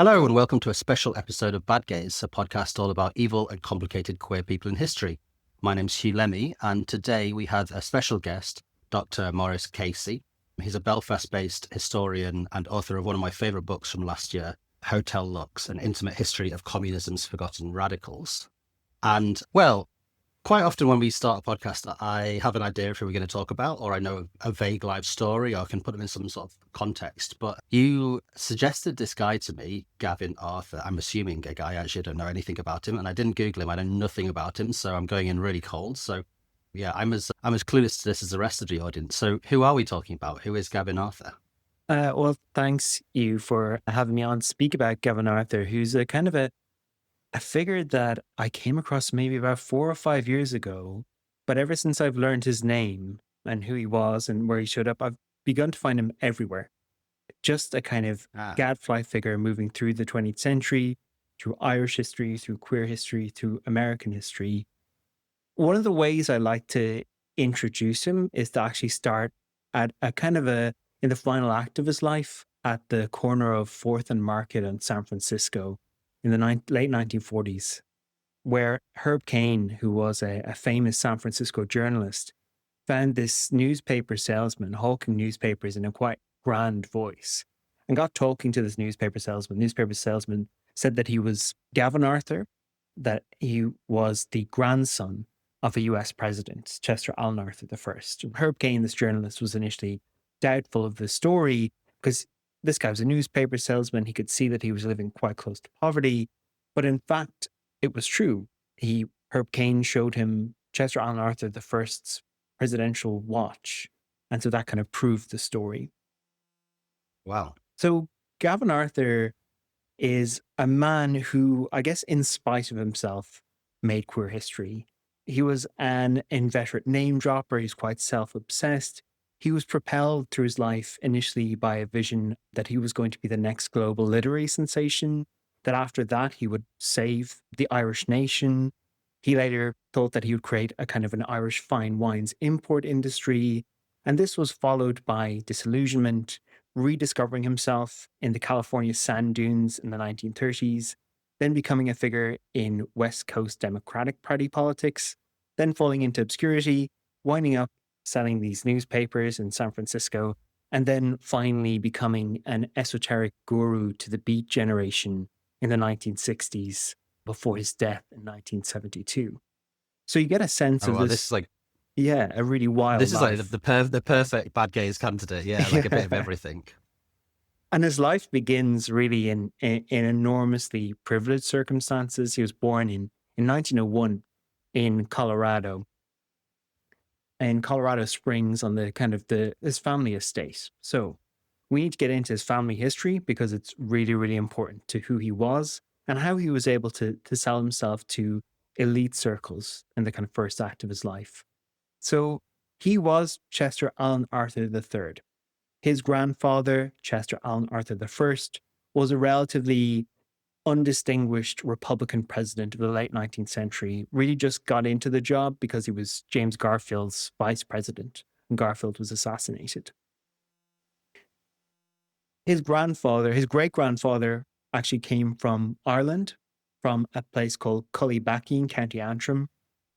Hello, and welcome to a special episode of Bad Gays, a podcast all about evil and complicated queer people in history. My name's Hugh Lemmy, and today we had a special guest, Dr. Maurice Casey. He's a Belfast-based historian and author of one of my favourite books from last year, Hotel Lux, An Intimate History of Communism's Forgotten Radicals. And, well, quite often when we start a podcast, I have an idea of who we're going to talk about, or I know a vague life story, or I can put them in some sort of context. But you suggested this guy to me, Gavin Arthur. I'm assuming a guy. I actually don't know anything about him, and I didn't Google him. I know nothing about him, so I'm going in really cold. So, yeah, I'm as clueless to this as the rest of the audience. So, who are we talking about? Who is Gavin Arthur? Well, thanks you for having me on to speak about Gavin Arthur, who's a kind of a figure that I came across maybe about 4 or 5 years ago. But ever since I've learned his name and who he was and where he showed up, I've begun to find him everywhere. Just a kind of Ah, gadfly figure moving through the 20th century, through Irish history, through queer history, through American history. One of the ways I like to introduce him is to actually start at a kind of in the final act of his life at the corner of 4th and Market in San Francisco in the late 1940s, where Herb Caen, who was a famous San Francisco journalist, found this newspaper salesman hawking newspapers in a quite grand voice and got talking to this newspaper salesman. Newspaper salesman said that he was Gavin Arthur, that he was the grandson of a US president, Chester Alan Arthur I. And Herb Caen, this journalist, was initially doubtful of the story because this guy was a newspaper salesman. He could see that he was living quite close to poverty. But in fact, it was true. Herb Caen showed him Chester Alan Arthur I's presidential watch. And so that kind of proved the story. wow. So Gavin Arthur is a man who, I guess, in spite of himself, made queer history. He was an inveterate name dropper. He's quite self-obsessed. He was propelled through his life initially by a vision that he was going to be the next global literary sensation, that after that he would save the Irish nation. He later thought that he would create a kind of an Irish fine wines import industry. And this was followed by disillusionment, rediscovering himself in the California sand dunes in the 1930s, then becoming a figure in West Coast Democratic Party politics, then falling into obscurity, winding up selling these newspapers in San Francisco, and then finally becoming an esoteric guru to the Beat generation in the 1960s before his death in 1972. So you get a sense Oh, of well, this, yeah, a really wild this is like life. the perfect Bad Gays candidate. Yeah, like a bit of Yeah. everything. And his life begins really in enormously privileged circumstances. He was born in 1901 in Colorado, in Colorado Springs on the kind of his family estate. So we need to get into his family history because it's really, really important to who he was and how he was able to sell himself to elite circles in the kind of first act of his life. So he was Chester Alan Arthur III. His grandfather, Chester Alan Arthur I, was a relatively undistinguished Republican president of the late 19th century, really just got into the job because he was James Garfield's vice president, and Garfield was assassinated. His great grandfather, actually came from Ireland, from a place called Cullybackey in County Antrim,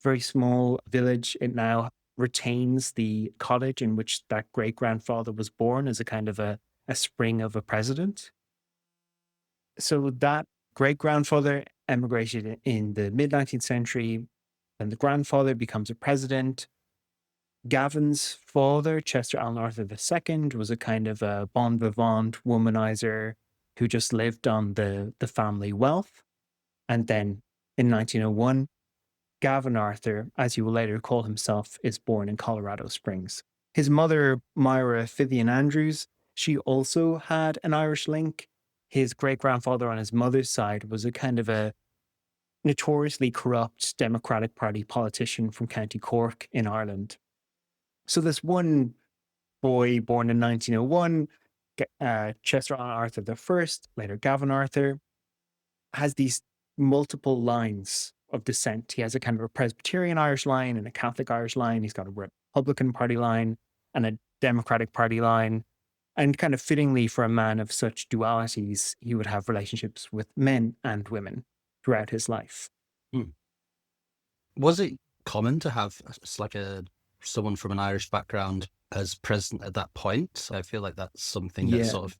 very small village. It now retains the cottage in which that great grandfather was born as a kind of a spring of a president. So that great grandfather emigrated in the mid 19th century, and the grandfather becomes a president. Gavin's father, Chester Alan Arthur II, was a kind of a bon vivant womanizer who just lived on the family wealth. And then in 1901, Gavin Arthur, as he will later call himself, is born in Colorado Springs. His mother, Myra Fithian Andrews, she also had an Irish link. His great grandfather on his mother's side was a kind of a notoriously corrupt Democratic Party politician from County Cork in Ireland. So this one boy born in 1901, Chester Arthur I, later Gavin Arthur, has these multiple lines of descent. He has a kind of a Presbyterian Irish line and a Catholic Irish line. He's got a Republican Party line and a Democratic Party line. And kind of fittingly for a man of such dualities, he would have relationships with men and women throughout his life. Hmm. Was it common to have like someone from an Irish background as president at that point? I feel like that's something that Yeah. sort of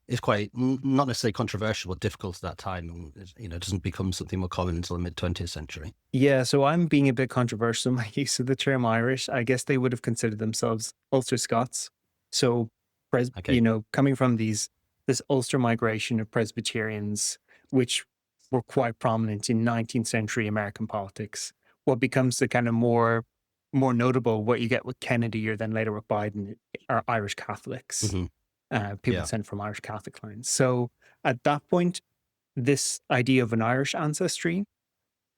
is quite not necessarily controversial, but difficult at that time, and doesn't become something more common until the mid-20th century. Yeah, so I'm being a bit controversial in my use of the term Irish. I guess they would have considered themselves Ulster Scots. So, Okay. coming from this Ulster migration of Presbyterians, which were quite prominent in 19th century American politics, what becomes the kind of more notable, what you get with Kennedy or then later with Biden, are Irish Catholics, Hmm. people Yeah. descend from Irish Catholic lines. So at that point, this idea of an Irish ancestry,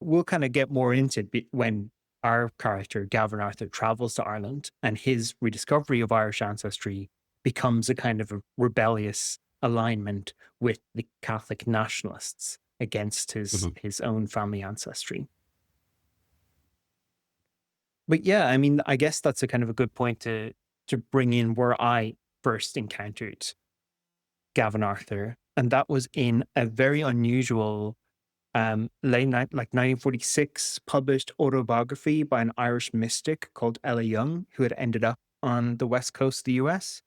we'll kind of get more into it when our character, Gavin Arthur, travels to Ireland and his rediscovery of Irish ancestry becomes a kind of a rebellious alignment with the Catholic nationalists against Hmm. his own family ancestry. But yeah, I mean, I guess that's a kind of a good point to bring in where I first encountered Gavin Arthur. And that was in a very unusual late night, like 1946, published autobiography by an Irish mystic called Ella Young, who had ended up on the west coast of the US.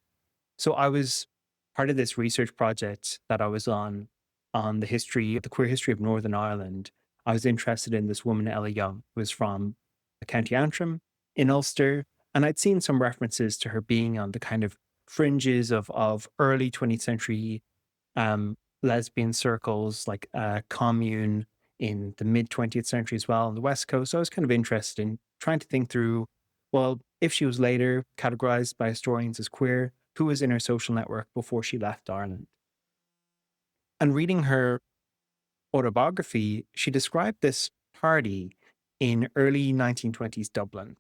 So I was part of this research project that I was on the queer history of Northern Ireland. I was interested in this woman, Ella Young, who was from County Antrim in Ulster. And I'd seen some references to her being on the kind of fringes of early 20th century um, lesbian circles, like Commune in the mid 20th century as well on the West Coast. So I was kind of interested in trying to think through, well, if she was later categorized by historians as queer, who was in her social network before she left Ireland? And reading her autobiography, she described this party in early 1920s Dublin.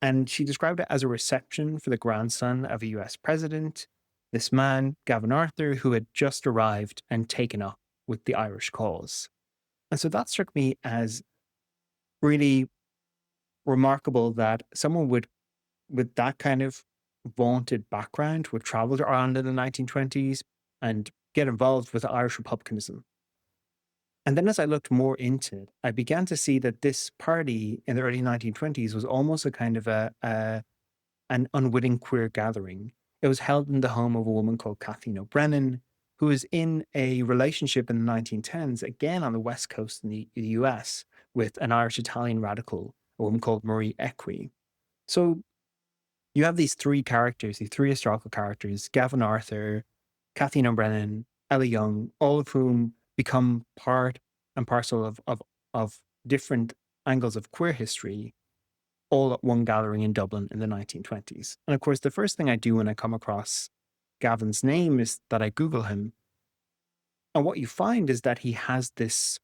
And she described it as a reception for the grandson of a US president, this man, Gavin Arthur, who had just arrived and taken up with the Irish cause. And so that struck me as really remarkable that someone with that kind of vaunted background would travel to Ireland in the 1920s and get involved with Irish republicanism. And then as I looked more into it, I began to see that this party in the early 1920s was almost a kind of an unwitting queer gathering. It was held in the home of a woman called Kathleen O'Brennan, who was in a relationship in the 1910s, again on the West Coast in the US, with an Irish Italian radical, a woman called Marie Equi. So you have these three characters, these three historical characters, Gavin Arthur, Kathleen O'Brennan, Ellie Young, all of whom become part and parcel of different angles of queer history, all at one gathering in Dublin in the 1920s. And of course, the first thing I do when I come across Gavin's name is that I Google him. And what you find is that he has this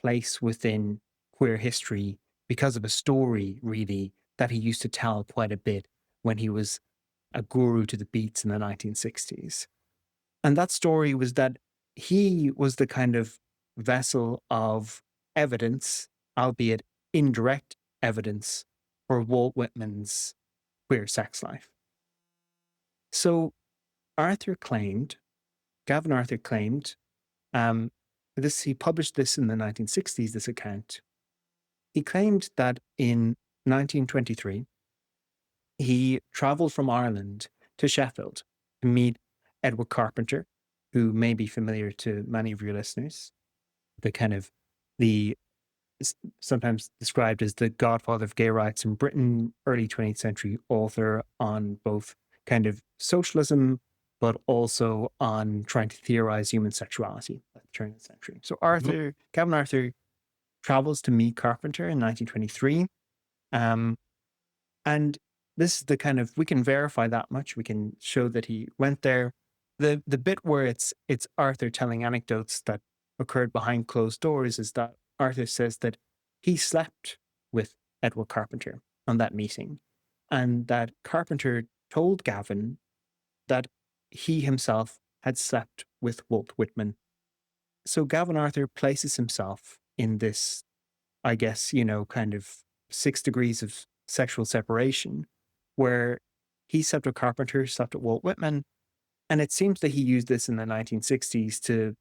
place within queer history because of a story, really, that he used to tell quite a bit when he was a guru to the beats in the 1960s. And that story was that he was the kind of vessel of evidence, albeit indirect evidence, for Walt Whitman's queer sex life. So Arthur claimed, Gavin Arthur claimed, um, he published this in the 1960s, this account. He claimed that in 1923, he traveled from Ireland to Sheffield to meet Edward Carpenter, who may be familiar to many of your listeners, the kind of the sometimes described as the godfather of gay rights in Britain, early 20th century author on both kind of socialism, but also on trying to theorize human sexuality at the turn of the century. So Gavin Arthur travels to meet Carpenter in 1923. Um, and this is the kind of, we can verify that much. We can show that he went there. The bit where it's Arthur telling anecdotes that occurred behind closed doors is that Arthur says that he slept with Edward Carpenter on that meeting, and that Carpenter told Gavin that he himself had slept with Walt Whitman. So Gavin Arthur places himself in this, I guess, kind of 6 degrees of sexual separation, where he slept with Carpenter, slept with Walt Whitman, And it seems that he used this in the 1960s to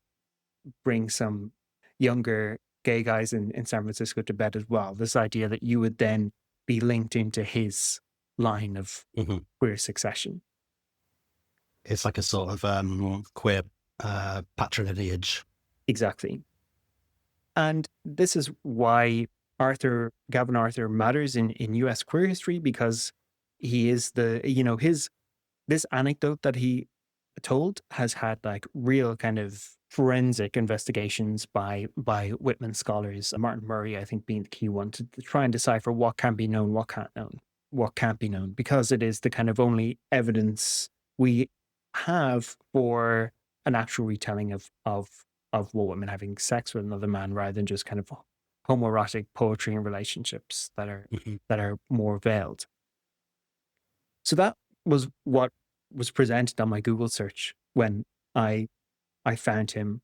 bring some younger gay guys in San Francisco to bed as well. This idea that you would then be linked into his line of Hmm. queer succession. It's like a sort of queer patrilineage. Exactly. And this is why Gavin Arthur matters in US queer history, because he is this anecdote that he told has had like real kind of forensic investigations by Whitman scholars, Martin Murray, I think, being the key one to try and decipher what can be known, what can't be known, because it is the kind of only evidence we have for an actual retelling of women having sex with another man, rather than just kind of homoerotic poetry and relationships Hmm. that are more veiled. So that was what was presented on my Google search when I I found him.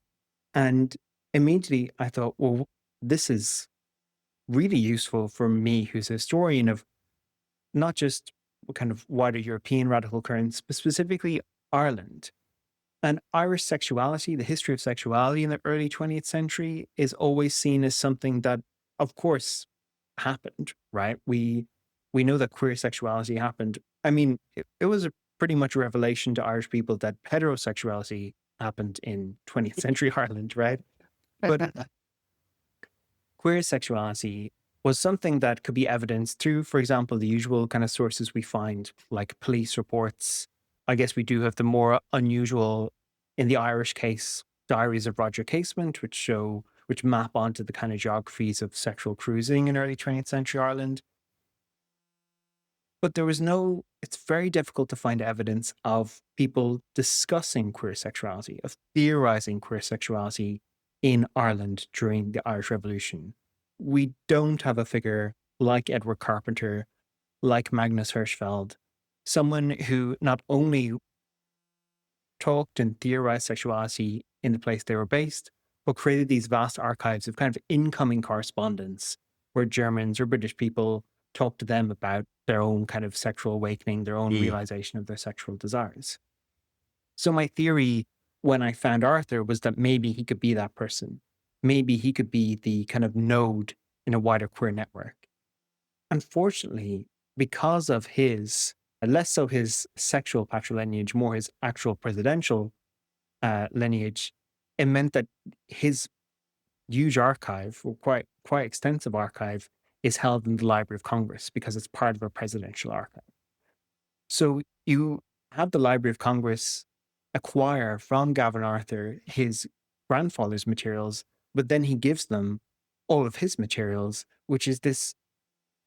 And immediately I thought, well, this is really useful for me, who's a historian of not just kind of wider European radical currents, but specifically Ireland. And Irish sexuality, the history of sexuality in the early 20th century, is always seen as something that, of course, happened, right? We know that queer sexuality happened. I mean, it was a pretty much a revelation to Irish people that heterosexuality happened in 20th century Ireland, right? But queer sexuality was something that could be evidenced through, for example, the usual kind of sources we find, like police reports. I guess we do have the more unusual, in the Irish case, diaries of Roger Casement, which map onto the kind of geographies of sexual cruising in early 20th century Ireland. But it's very difficult to find evidence of people discussing queer sexuality, of theorizing queer sexuality in Ireland during the Irish Revolution. We don't have a figure like Edward Carpenter, like Magnus Hirschfeld, someone who not only talked and theorized sexuality in the place they were based, but created these vast archives of kind of incoming correspondence where Germans or British people talked to them about their own kind of sexual awakening, their own Mm. realization of their sexual desires. So my theory when I found Arthur was that maybe he could be that person. Maybe he could be the kind of node in a wider queer network. Unfortunately, because of his, less so his sexual patrilineage, more his actual presidential lineage, it meant that his huge archive, or quite extensive archive, is held in the Library of Congress because it's part of a presidential archive. So you have the Library of Congress acquire from Gavin Arthur his grandfather's materials, but then he gives them all of his materials, which is this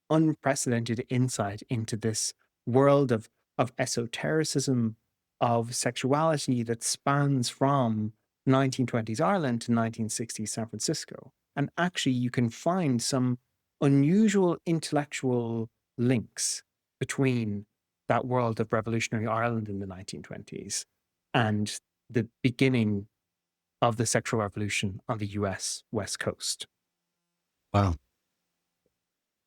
unprecedented insight into this world of esotericism, of sexuality that spans from 1920s Ireland to 1960s San Francisco. And actually, you can find some unusual intellectual links between that world of revolutionary Ireland in the 1920s and the beginning of the sexual revolution on the US West Coast. Wow.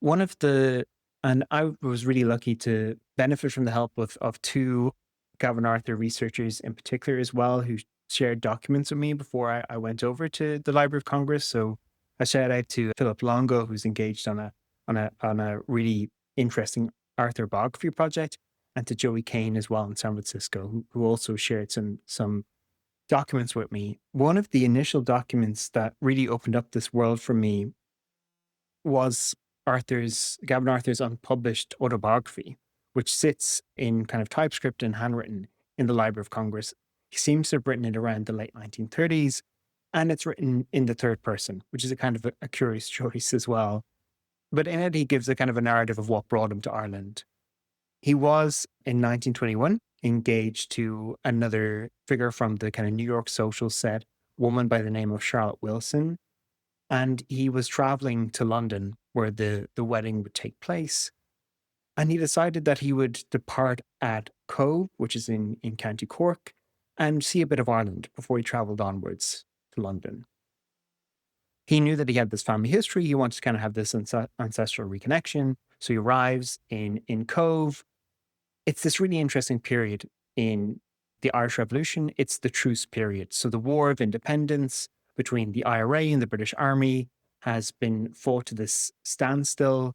One of the, and I was really lucky to benefit from the help of two Gavin Arthur researchers in particular as well, who shared documents with me before I went over to the Library of Congress. So a shout out to Philip Longo, who's engaged on a really interesting Arthur biography project, and to Joey Kane as well in San Francisco, who also shared some documents with me. One of the initial documents that really opened up this world for me was Gavin Arthur's unpublished autobiography, which sits in kind of typescript and handwritten in the Library of Congress. He seems to have written it around the late 1930s, and it's written in the third person, which is a kind of a curious choice as well. But in it, he gives a kind of a narrative of what brought him to Ireland. He was, in 1921, engaged to another figure from the kind of New York social set, woman by the name of Charlotte Wilson, and he was traveling to London where the wedding would take place. And he decided that he would depart at Cove, which is in County Cork, and see a bit of Ireland before he traveled onwards to London. He knew that he had this family history. He wanted to kind of have this ancestral reconnection. So he arrives in Cove. It's this really interesting period in the Irish Revolution, it's the truce period. So the War of Independence between the IRA and the British Army has been fought to this standstill.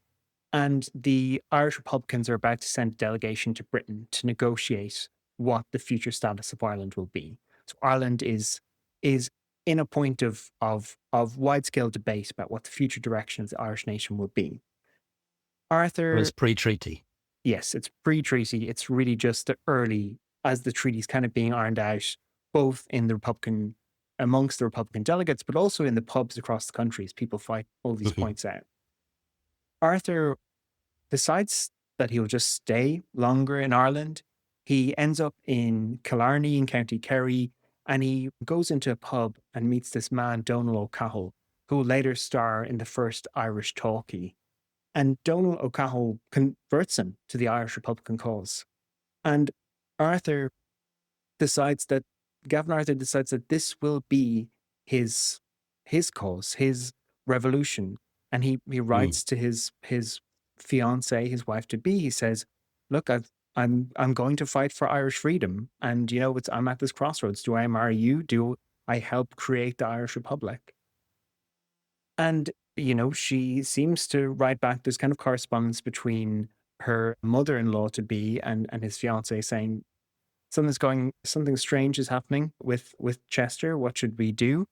And the Irish Republicans are about to send a delegation to Britain to negotiate what the future status of Ireland will be. So Ireland is in a point of wide scale debate about what the future direction of the Irish nation will be. It was Arthur, pre-treaty. yes, it's pre-treaty. It's really just early as the treaty's kind of being ironed out, both in the Republican amongst the Republican delegates, but also in the pubs across the country as people fight all these Mhm. points out. Arthur decides that he'll just stay longer in Ireland. He ends up in Killarney in County Kerry, and he goes into a pub and meets this man, Donal O'Cahill, who will later star in the first Irish talkie. And Donal O'Cahill converts him to the Irish Republican cause. And Arthur decides that Gavin Arthur decides that this will be his cause, his revolution. And he Mm. writes to his fiance, his wife to be. He says, "Look, I'm going to fight for Irish freedom, and I'm at this crossroads. Do I marry you? Do I help create the Irish Republic?" And she seems to write back. There's kind of correspondence between her mother-in-law to be and his fiance saying, something strange is happening with Chester. What should we do?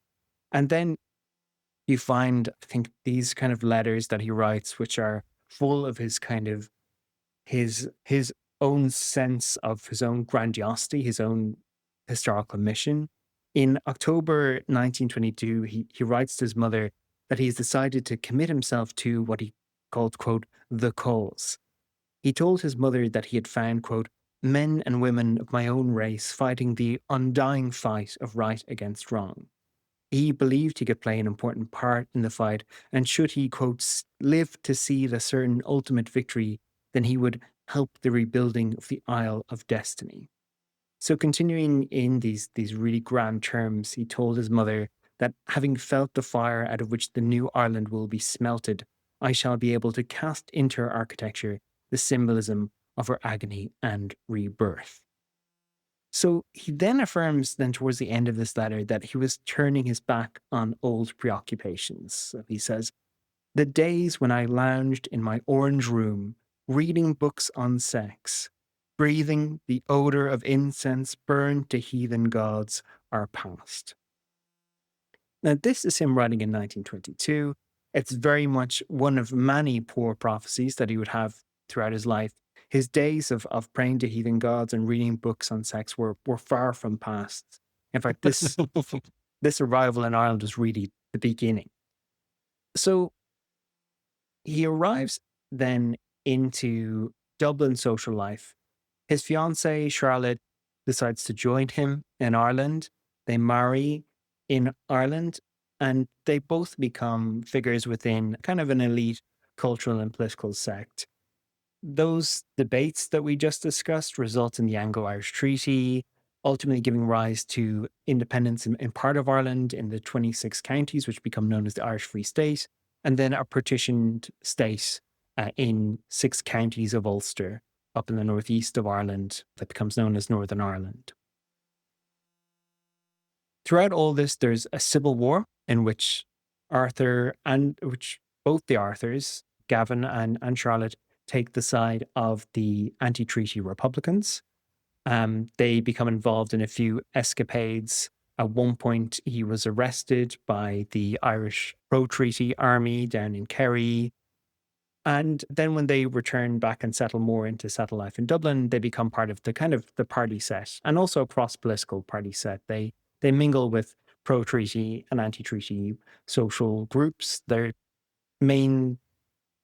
And then you find, I think, these kind of letters that he writes, which are full of his kind of his own sense of his own grandiosity, his own historical mission. In October 1922, he writes to his mother that he's decided to commit himself to what he called, quote, the cause. He told his mother that he had found, quote, men and women of my own race fighting the undying fight of right against wrong. He believed he could play an important part in the fight, and should he, quote, live to see the certain ultimate victory, then he would help the rebuilding of the Isle of Destiny. So, continuing in these really grand terms, he told his mother that having felt the fire out of which the new Ireland will be smelted, I shall be able to cast into her architecture the symbolism of her agony and rebirth. So he then affirms, then towards the end of this letter, that he was turning his back on old preoccupations. So he says, the days when I lounged in my orange room, reading books on sex, breathing the odor of incense burned to heathen gods, are past. Now, this is him writing in 1922. It's very much one of many poor prophecies that he would have throughout his life. His days of praying to heathen gods and reading books on sex were far from past. In fact, this arrival in Ireland was really the beginning. So he arrives then into Dublin social life. His fiancée, Charlotte, decides to join him in Ireland. They marry in Ireland, and they both become figures within kind of an elite cultural and political sect. Those debates that we just discussed result in the Anglo-Irish Treaty, ultimately giving rise to independence in part of Ireland in the 26 counties, which become known as the Irish Free State, and then a partitioned state in 6 counties of Ulster up in the northeast of Ireland that becomes known as Northern Ireland. Throughout all this, there's a civil war in which which both the Arthurs, Gavin and Charlotte, take the side of the anti-treaty Republicans. They become involved in a few escapades. At one point, he was arrested by the Irish pro-treaty army down in Kerry. And then when they return back and settle more into settled life in Dublin, they become part of the kind of the party set and also a cross-political party set. They mingle with pro-treaty and anti-treaty social groups. Main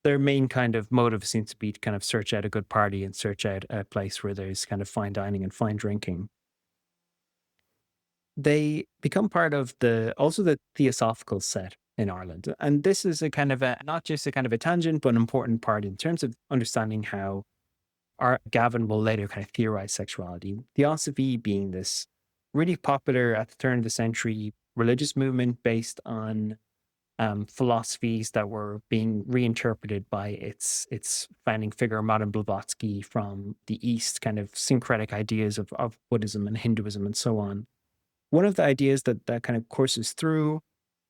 their main kind of motive seems to be to kind of search out a good party and search out a place where there's kind of fine dining and fine drinking. They become part of also the Theosophical set in Ireland. And this is a kind of not just a kind of a tangent, but an important part in terms of understanding how Gavin will later kind of theorize sexuality. Theosophy being this really popular at the turn of the century religious movement based on philosophies that were being reinterpreted by its founding figure, Madame Blavatsky, from the East, kind of syncretic ideas of Buddhism and Hinduism and so on. One of the ideas that kind of courses through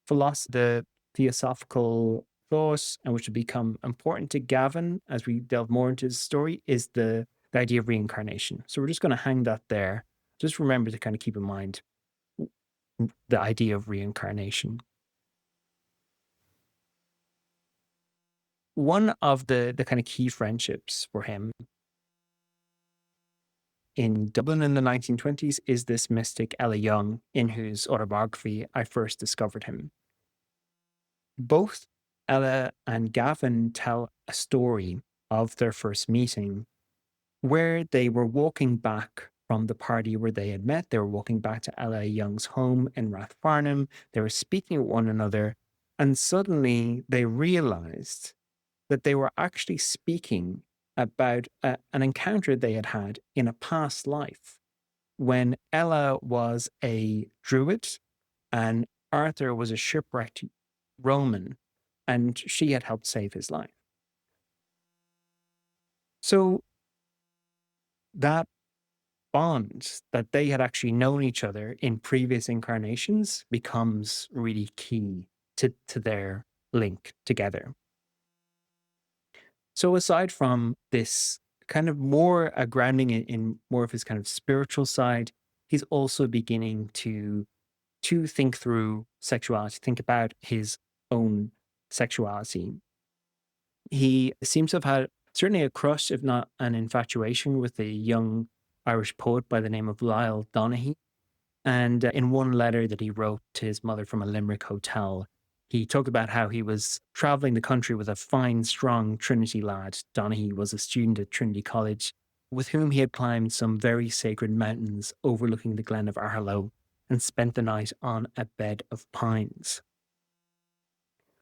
the theosophical thought, and which will become important to Gavin as we delve more into his story, is the idea of reincarnation. So we're just going to hang that there. Just remember to kind of keep in mind the idea of reincarnation. One of the kind of key friendships for him in Dublin in the 1920s is this mystic Ella Young, in whose autobiography I first discovered him. Both Ella and Gavin tell a story of their first meeting where they were walking back from the party where they had met. They were walking back to Ella Young's home in Rathfarnham. They were speaking with one another, and suddenly they realized that they were actually speaking about an encounter they had had in a past life when Ella was a druid and Arthur was a shipwrecked Roman, and she had helped save his life. So that bond that they had actually known each other in previous incarnations becomes really key to their link together. So aside from this kind of more a grounding in more of his kind of spiritual side, he's also beginning to think through sexuality, think about his own sexuality. He seems to have had certainly a crush, if not an infatuation, with a young Irish poet by the name of Lyle Donaghy. And in one letter that he wrote to his mother from a Limerick hotel, he talked about how he was traveling the country with a fine, strong Trinity lad. Donaghy was a student at Trinity College, with whom he had climbed some very sacred mountains overlooking the Glen of Arlo and spent the night on a bed of pines.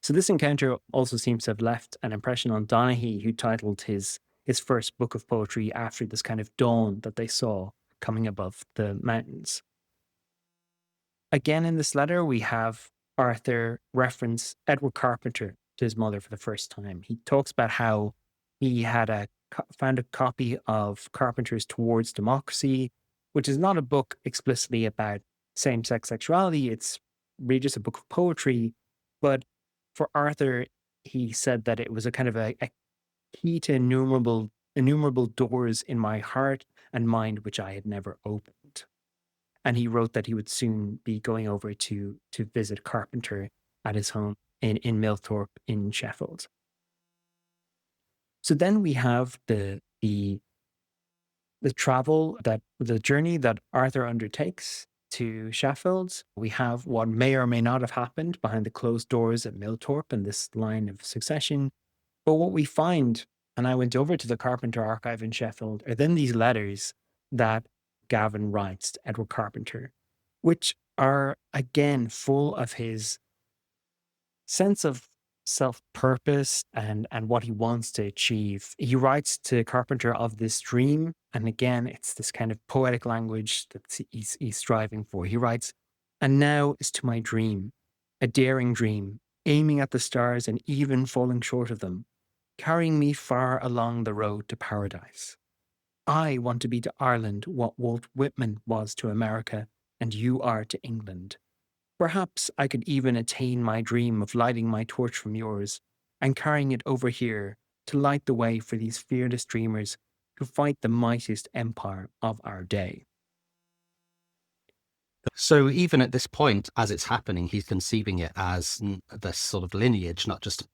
So this encounter also seems to have left an impression on Donaghy, who titled his first book of poetry after this kind of dawn that they saw coming above the mountains. Again, in this letter, we have Arthur reference Edward Carpenter to his mother for the first time. He talks about how he had found a copy of Carpenter's Towards Democracy, which is not a book explicitly about same-sex sexuality. It's really just a book of poetry. But for Arthur, he said that it was a kind of a key to innumerable doors in my heart and mind which I had never opened. And he wrote that he would soon be going over to visit Carpenter at his home in Millthorpe in Sheffield. So then we have the travel, the journey that Arthur undertakes to Sheffield. We have what may or may not have happened behind the closed doors at Millthorpe in this line of succession. But what we find, and I went over to the Carpenter archive in Sheffield, are then these letters that Gavin writes to Edward Carpenter, which are again full of his sense of self-purpose and what he wants to achieve. He writes to Carpenter of this dream, and again, it's this kind of poetic language that he's striving for. He writes, "And now is to my dream, a daring dream, aiming at the stars and even falling short of them, carrying me far along the road to paradise. I want to be to Ireland what Walt Whitman was to America, and you are to England. Perhaps I could even attain my dream of lighting my torch from yours and carrying it over here to light the way for these fearless dreamers who fight the mightiest empire of our day." So even at this point, as it's happening, he's conceiving it as this sort of lineage, not just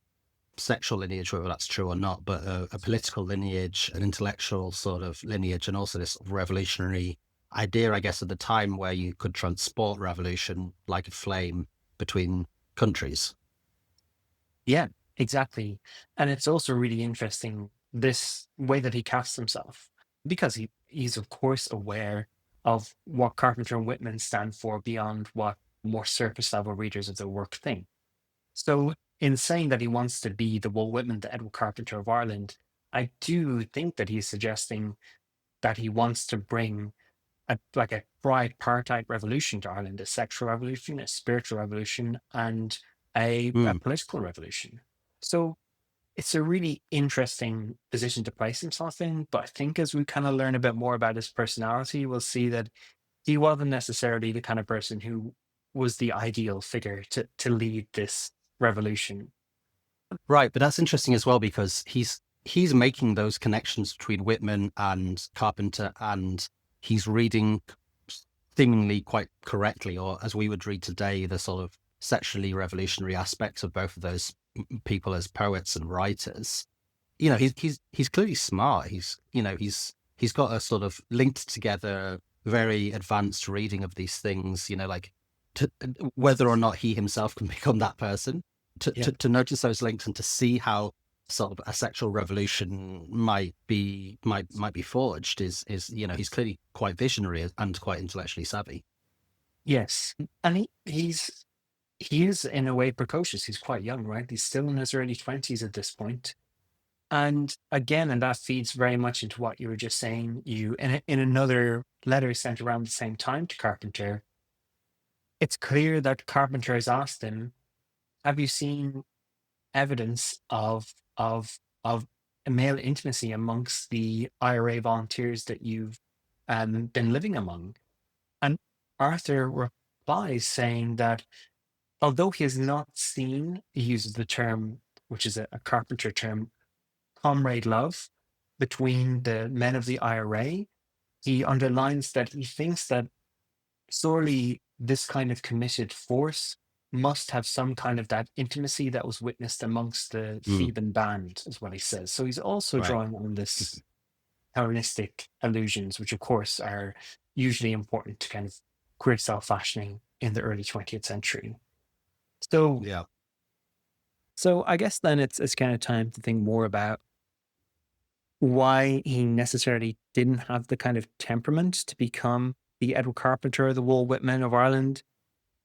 sexual lineage, whether that's true or not, but a political lineage, an intellectual sort of lineage, and also this revolutionary idea, I guess, at the time where you could transport revolution like a flame between countries. Yeah, exactly. And it's also really interesting, this way that he casts himself, because he's of course aware of what Carpenter and Whitman stand for beyond what more surface level readers of their work think. So in saying that he wants to be the Walt Whitman, the Edward Carpenter of Ireland, I do think that he's suggesting that he wants to bring a tripartite revolution to Ireland, a sexual revolution, a spiritual revolution, and a Mm. political revolution. So it's a really interesting position to place himself in. But I think as we kind of learn a bit more about his personality, we'll see that he wasn't necessarily the kind of person who was the ideal figure to lead this revolution. Right, but that's interesting as well because he's making those connections between Whitman and Carpenter, and he's reading seemingly quite correctly, or as we would read today, the sort of sexually revolutionary aspects of both of those people as poets and writers. He's clearly smart. He's got a sort of linked together, very advanced reading of these things. Like whether or not he himself can become that person, Yeah. to notice those links and to see how sort of a sexual revolution might be forged is he's clearly quite visionary and quite intellectually savvy. Yes. And he is in a way precocious. He's quite young, right? He's still in his early 20s at this point. And again, and that feeds very much into what you were just saying. In another letter sent around the same time to Carpenter, it's clear that Carpenter has asked him, "Have you seen evidence of male intimacy amongst the IRA volunteers that you've been living among?" And Arthur replies saying that although he has not seen, he uses the term, which is a Carpenter term, comrade love between the men of the IRA. He underlines that he thinks that surely this kind of committed force must have some kind of that intimacy that was witnessed amongst the Mm, Theban band, is what he says. So he's also right. drawing on this Hellenistic allusions, which of course are usually important to kind of queer self-fashioning in the early 20th century. So Yeah. so I guess then it's kind of time to think more about why he necessarily didn't have the kind of temperament to become the Edward Carpenter, the Walt Whitman of Ireland.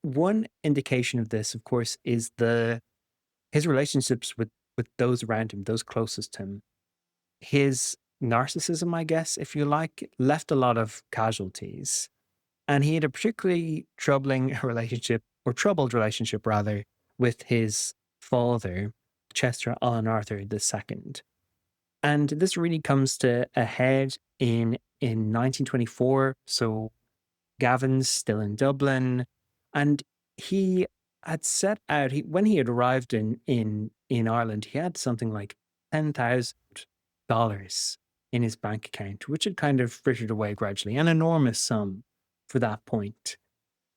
One indication of this, of course, is the his relationships with those around him, those closest to him. His narcissism, I guess, if you like, left a lot of casualties. And he had a particularly troubling relationship, or troubled relationship rather, with his father, Chester Allen Arthur II. And this really comes to a head in 1924. So Gavin's still in Dublin, and he had set out. When he had arrived in Ireland, he had something like $10,000 in his bank account, which had kind of frittered away gradually, an enormous sum for that point.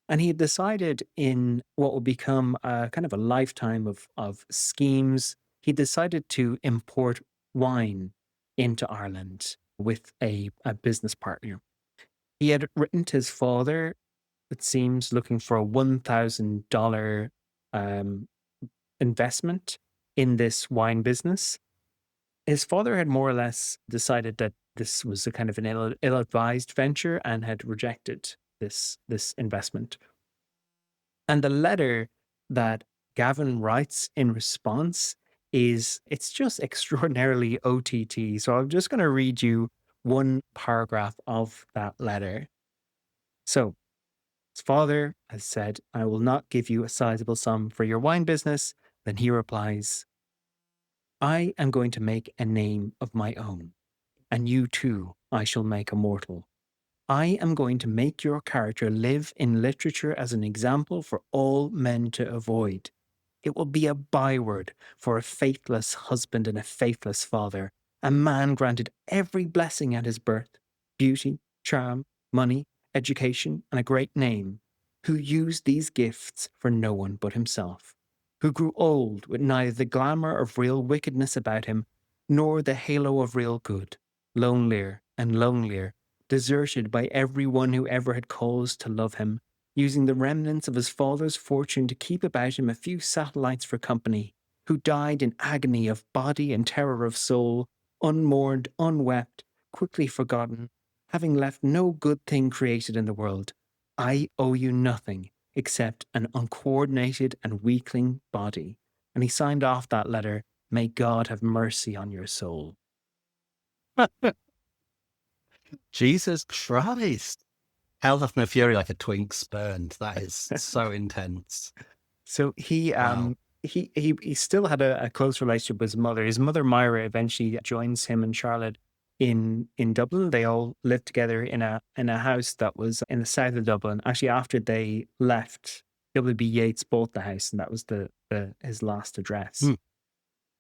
And he had decided in what would become a kind of a lifetime of schemes, he decided to import wine into Ireland with a business partner. He had written to his father, it seems, looking for a $1,000 um, investment in this wine business. His father had more or less decided that this was a kind of an ill-advised venture and had rejected this investment. And the letter that Gavin writes in response it's just extraordinarily OTT. So I'm just going to read you one paragraph of that letter. So his father has said, "I will not give you a sizable sum for your wine business." Then he replies, "I am going to make a name of my own, and you too I shall make immortal. I am going to make your character live in literature as an example for all men to avoid. It will be a byword for a faithless husband and a faithless father, a man granted every blessing at his birth, beauty, charm, money, education, and a great name, who used these gifts for no one but himself, who grew old with neither the glamour of real wickedness about him, nor the halo of real good, lonelier and lonelier, deserted by every one who ever had cause to love him, using the remnants of his father's fortune to keep about him a few satellites for company, who died in agony of body and terror of soul, unmourned, unwept, quickly forgotten, having left no good thing created in the world. I owe you nothing except an uncoordinated and weakling body." And he signed off that letter, "May God have mercy on your soul." Jesus Christ. Hell hath no fury like a twink spurned. That is so intense. So Wow. he still had a close relationship with his mother. His mother Myra eventually joins him and Charlotte in Dublin. They all lived together in a house that was in the south of Dublin. Actually, after they left, W.B. Yeats bought the house, and that was the his last address. Hmm.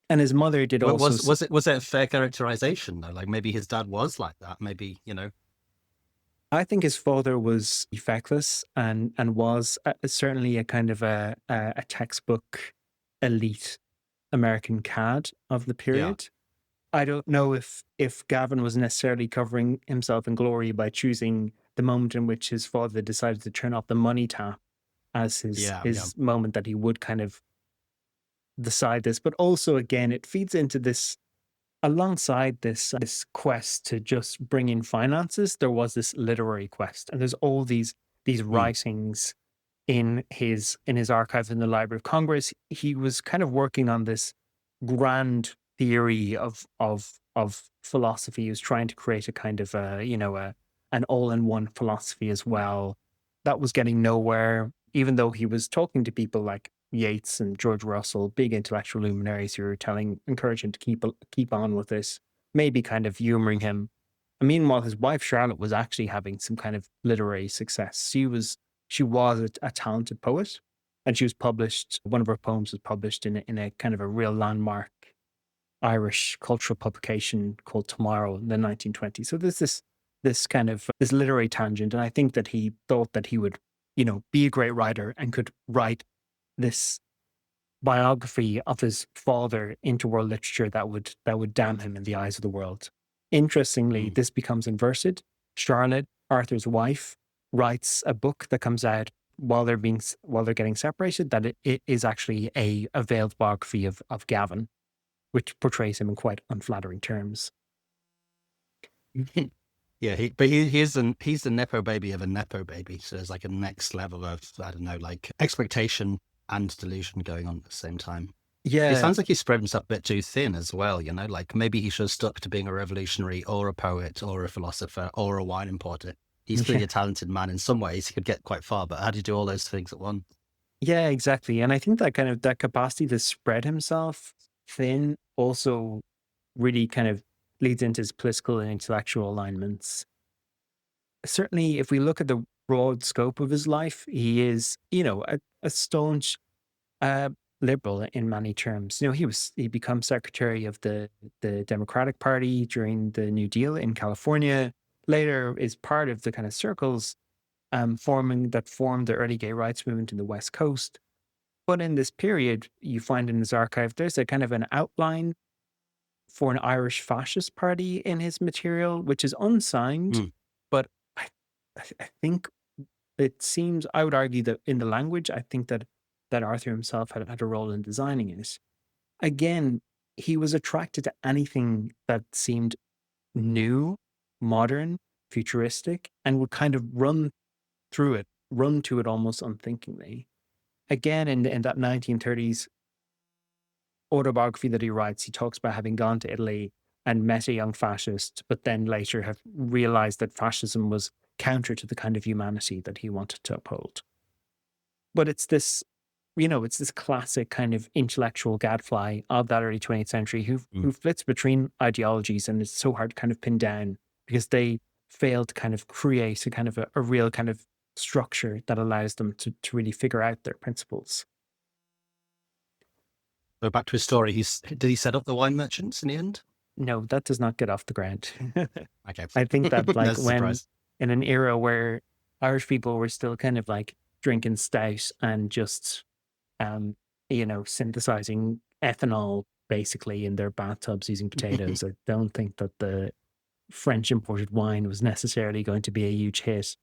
And his mother did Wa- also. Was was it was it a fair characterization though? Like maybe his dad was like that. Maybe, I think his father was feckless and was certainly a kind of a textbook elite American cad of the yeah, period. I don't know if Gavin was necessarily covering himself in glory by choosing the moment in which his father decided to turn off the money tap as his yeah, yeah. his moment that he would kind of decide this. But also again, it feeds into this alongside this quest to just bring in finances. There was this literary quest, and there's all these Hmm. writings in his archive in the Library of Congress. He was kind of working on this grand theory of philosophy. He was trying to create a kind of an all-in-one philosophy as well. That was getting nowhere, even though he was talking to people like Yeats and George Russell, big intellectual luminaries who were encouraging him to keep on with this, maybe kind of humoring him. And meanwhile, his wife Charlotte was actually having some kind of literary success. She was a talented poet, and she was published. One of her poems was published in a kind of a real landmark Irish cultural publication called Tomorrow in the 1920s. So there's this kind of this literary tangent, and I think that he thought that he would, be a great writer and could write this biography of his father into world literature that would damn him in the eyes of the world. Interestingly, Hmm. this becomes inverted. Charlotte, Arthur's wife, writes a book that comes out while they're getting separated, that it is actually a veiled biography of Gavin, which portrays him in quite unflattering terms. Yeah, he's the nepo baby of a nepo baby. So there's like a next level of, I don't know, like expectation and delusion going on at the same time. It Yeah, sounds like he spread himself a bit too thin as well, like maybe he should have stuck to being a revolutionary or a poet or a philosopher or a wine importer. He's clearly yeah, a talented man in some ways. He could get quite far, but how do you do all those things at once? yeah, exactly. And I think that kind of that capacity to spread himself thin also really kind of leads into his political and intellectual alignments. Certainly, if we look at the broad scope of his life, he is, a staunch uh, liberal in many terms. He becomes secretary of the Democratic Party during the New Deal in California. Later, is part of the kind of circles formed the early gay rights movement in the West Coast. But in this period, you find in his archive, there's a kind of an outline for an Irish fascist party in his material, which is unsigned. Hmm. But I, I think it seems, I would argue that in the language, I think that Arthur himself had a role in designing it. Again, he was attracted to anything that seemed new, modern, futuristic, and would kind of run to it almost unthinkingly. Again, in that 1930s autobiography that he writes, he talks about having gone to Italy and met a young fascist, but then later have realized that fascism was counter to the kind of humanity that he wanted to uphold. But it's this classic kind of intellectual gadfly of that early 20th century who flits between ideologies, and it's so hard to kind of pin down because they fail to kind of create a kind of a real kind of structure that allows them to really figure out their principles. So back to his story. Did he set up the wine merchants in the end? No, that does not get off the ground. Okay, I think that like that's a when surprise. in an era where Irish people were still kind of like drinking stout and just um, synthesizing ethanol basically in their bathtubs using potatoes, I don't think that the French imported wine was necessarily going to be a huge hit.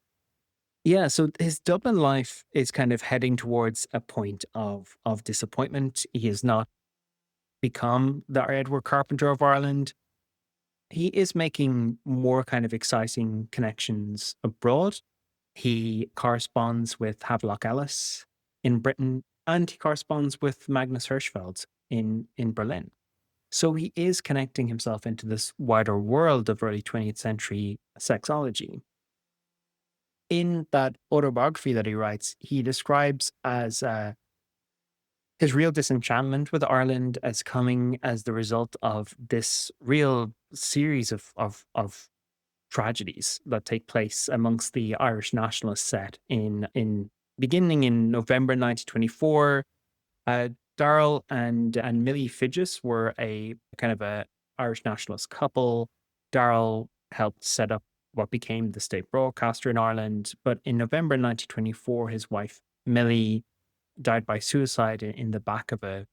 Yeah, so his Dublin life is kind of heading towards a point of disappointment. He has not become the Edward Carpenter of Ireland. He is making more kind of exciting connections abroad. He corresponds with Havelock Ellis in Britain, and he corresponds with Magnus Hirschfeld in Berlin. So he is connecting himself into this wider world of early 20th century sexology. In that autobiography that he writes, he describes as his real disenchantment with Ireland as coming as the result of this real series of tragedies that take place amongst the Irish nationalist set in beginning in November 1924. Uh, Darrell and Millie Fidges were a kind of a Irish nationalist couple. Darrell helped set up what became the state broadcaster in Ireland, but in November 1924, his wife Millie died by suicide in the back of a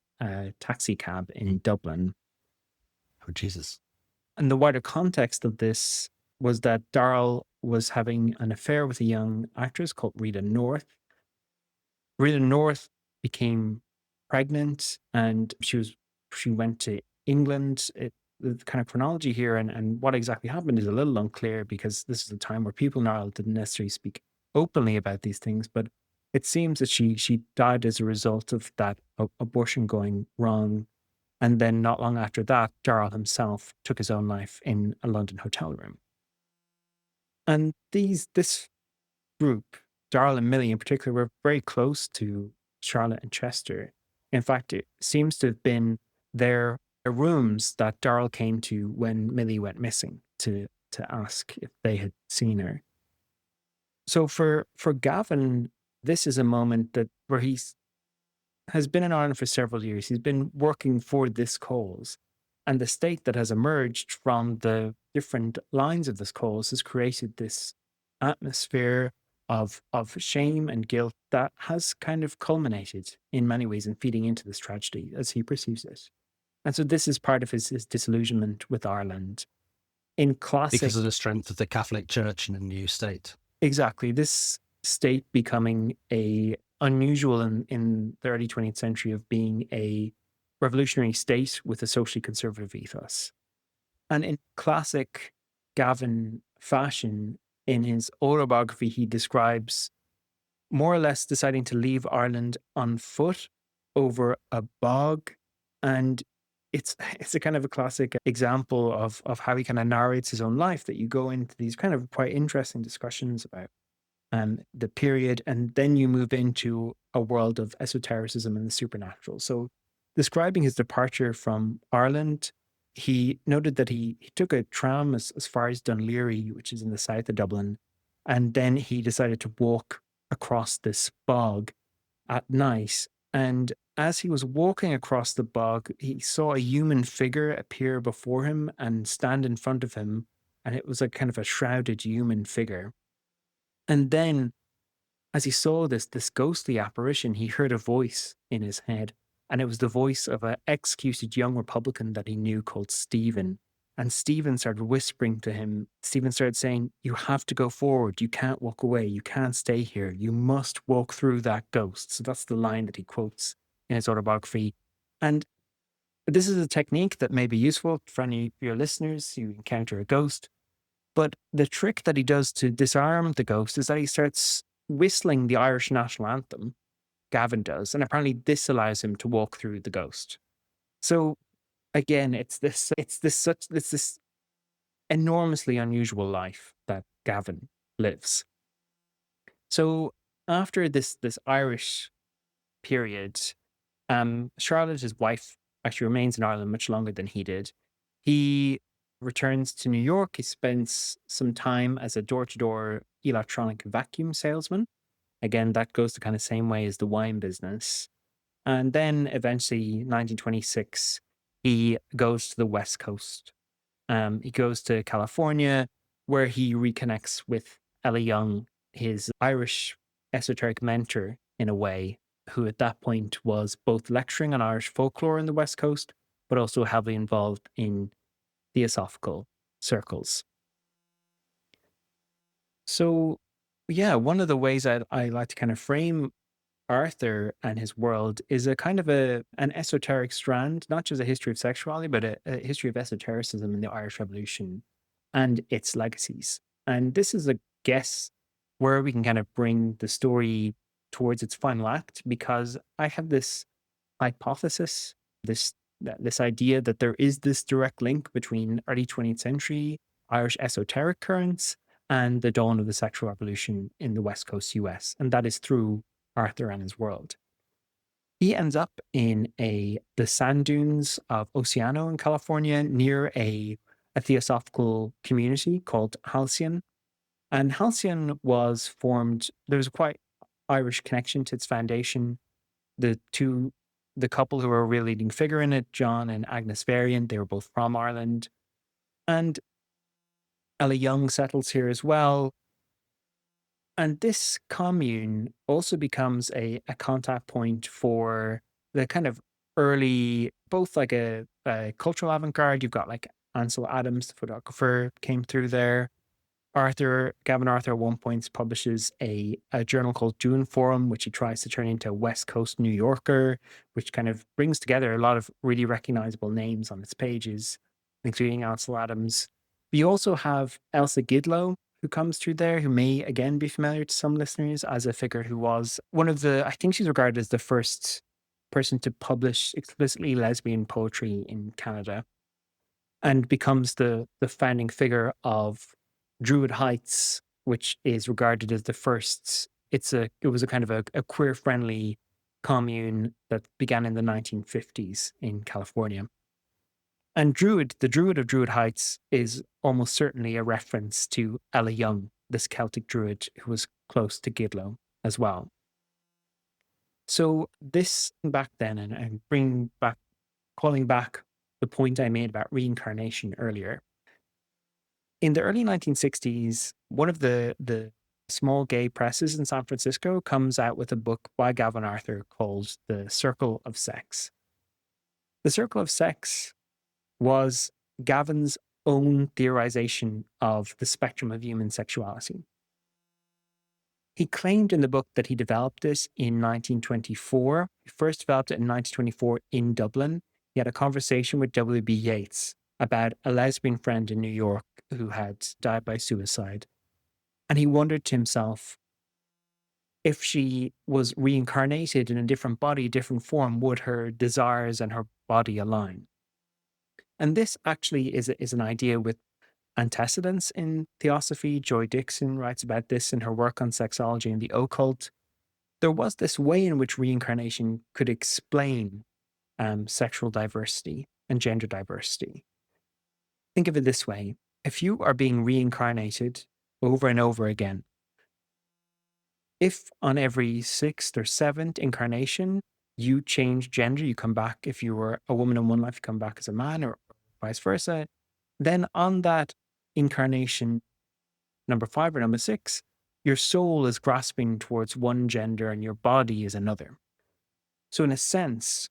taxi cab in Dublin. Oh, Jesus. And the wider context of this was that Darrell was having an affair with a young actress called Rita North. Rita North became pregnant and she went to England. The kind of chronology here and what exactly happened is a little unclear because this is a time where people in Ireland didn't necessarily speak openly about these things, but it seems that she died as a result of that abortion going wrong. And then not long after that, Darrell himself took his own life in a London hotel room. And this group, Darrell and Millie in particular, were very close to Charlotte and Chester. In fact, it seems to have been their rooms that Darrell came to when Millie went missing to ask if they had seen her. So for Gavin, this is a moment where has been in Ireland for several years. He's been working for this cause. And the state that has emerged from the different lines of this cause has created this atmosphere of shame and guilt that has kind of culminated in many ways in feeding into this tragedy as he perceives it. And so this is part of his disillusionment with Ireland. In classic, because of the strength of the Catholic Church in a new state. Exactly. This state becoming a unusual in the early 20th century of being a revolutionary state with a socially conservative ethos. And in classic Gavin fashion, in his autobiography, he describes more or less deciding to leave Ireland on foot over a bog. And it's a kind of a classic example of how he kind of narrates his own life, that you go into these kind of quite interesting discussions about the period, and then you move into a world of esotericism and the supernatural. So describing his departure from Ireland, he noted that he took a tram as far as Dunleary, which is in the south of Dublin, and then he decided to walk across this bog at night. And as he was walking across the bog, he saw a human figure appear before him and stand in front of him. And it was a kind of a shrouded human figure. And then, as he saw this ghostly apparition, he heard a voice in his head. And it was the voice of an executed young Republican that he knew called Stephen. And Stephen started whispering to him. Stephen started saying, "You have to go forward. You can't walk away. You can't stay here. You must walk through that ghost." So that's the line that he quotes in his autobiography. And this is a technique that may be useful for any of your listeners who encounter a ghost. But the trick that he does to disarm the ghost is that he starts whistling the Irish national anthem. Gavin does. And apparently this allows him to walk through the ghost. So again, it's this enormously unusual life that Gavin lives. So after this Irish period, Charlotte, his wife, actually remains in Ireland much longer than he did. He returns to New York. He spends some time as a door-to-door electronic vacuum salesman. Again, that goes the kind of same way as the wine business. And then eventually, 1926, he goes to the West Coast. He goes to California, where he reconnects with Ella Young, his Irish esoteric mentor, in a way, who at that point was both lecturing on Irish folklore in the West Coast, but also heavily involved in theosophical circles. So, yeah, one of the ways I like to kind of frame Arthur and his world is a kind of an esoteric strand, not just a history of sexuality, but a history of esotericism in the Irish Revolution and its legacies. And this is a guess where we can kind of bring the story towards its final act, because I have this hypothesis, this idea that there is this direct link between early 20th century Irish esoteric currents and the dawn of the sexual revolution in the West Coast US. And that is through Arthur and his world. He ends up in the sand dunes of Oceano in California near a theosophical community called Halcyon. And Halcyon was formed, there was a quite Irish connection to its foundation. The couple who were a real leading figure in it, John and Agnes Varian, they were both from Ireland. And Ella Young settles here as well. And this commune also becomes a contact point for the kind of early, both like a cultural avant-garde. You've got like Ansel Adams, the photographer, came through there. Gavin Arthur at one point publishes a journal called Dune Forum, which he tries to turn into a West Coast New Yorker, which kind of brings together a lot of really recognizable names on its pages, including Ansel Adams. But you also have Elsa Gidlow, who comes through there, who may again be familiar to some listeners as a figure who was I think she's regarded as the first person to publish explicitly lesbian poetry in Canada, and becomes the founding figure of Druid Heights, which is regarded as the first. It was a kind of a queer friendly commune that began in the 1950s in California. And the Druid of Druid Heights is almost certainly a reference to Ella Young, this Celtic Druid who was close to Gidlow as well. So this back then, and calling back the point I made about reincarnation earlier. In the early 1960s, one of the small gay presses in San Francisco comes out with a book by Gavin Arthur called The Circle of Sex. The Circle of Sex was Gavin's own theorization of the spectrum of human sexuality. He claimed in the book that he developed this in 1924. He first developed it in 1924 in Dublin. He had a conversation with W.B. Yeats about a lesbian friend in New York who had died by suicide. And he wondered to himself, if she was reincarnated in a different body, different form, would her desires and her body align? And this actually is an idea with antecedents in theosophy. Joy Dixon writes about this in her work on sexology and the occult. There was this way in which reincarnation could explain sexual diversity and gender diversity. Think of it this way. If you are being reincarnated over and over again, if on every sixth or seventh incarnation you change gender, you come back, if you were a woman in one life, you come back as a man, or vice versa, then on that incarnation number 5 or number 6, your soul is grasping towards one gender and your body is another. So in a sense,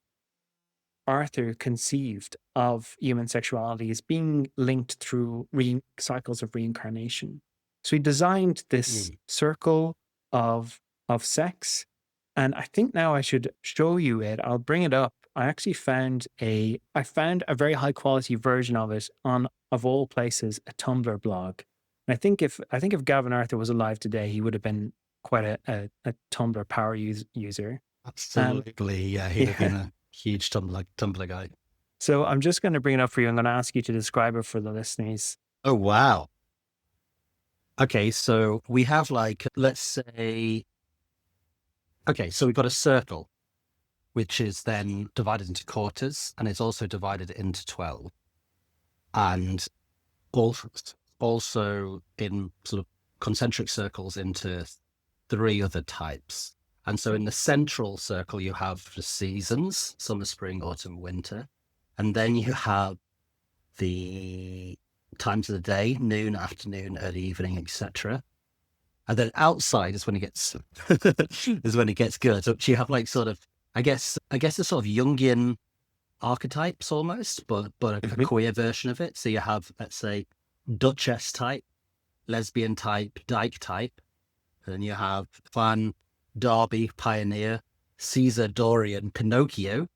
Arthur conceived of human sexuality as being linked through cycles of reincarnation. So he designed this circle of sex, and I think now I should show you it. I'll bring it up. I actually found a very high quality version of it on, of all places, a Tumblr blog. And I think if Gavin Arthur was alive today, he would have been quite a Tumblr power user. Absolutely, yeah, he'd have been a huge Tumblr guy. So I'm just going to bring it up for you. I'm going to ask you to describe it for the listeners. Oh, wow. Okay, so we have let's say, okay, so we've got a circle, which is then divided into quarters, and it's also divided into 12. And also in sort of concentric circles into 3 other types. And so in the central circle, you have the seasons, summer, spring, autumn, winter. And then you have the times of the day, noon, afternoon, early evening, etc. And then outside is when it gets good. So you have sort of, I guess a sort of Jungian archetypes almost, but a queer version of it. So you have, let's say, Duchess type, lesbian type, dyke type. And then you have Fan, Darby, Pioneer, Caesar, Dorian, Pinocchio,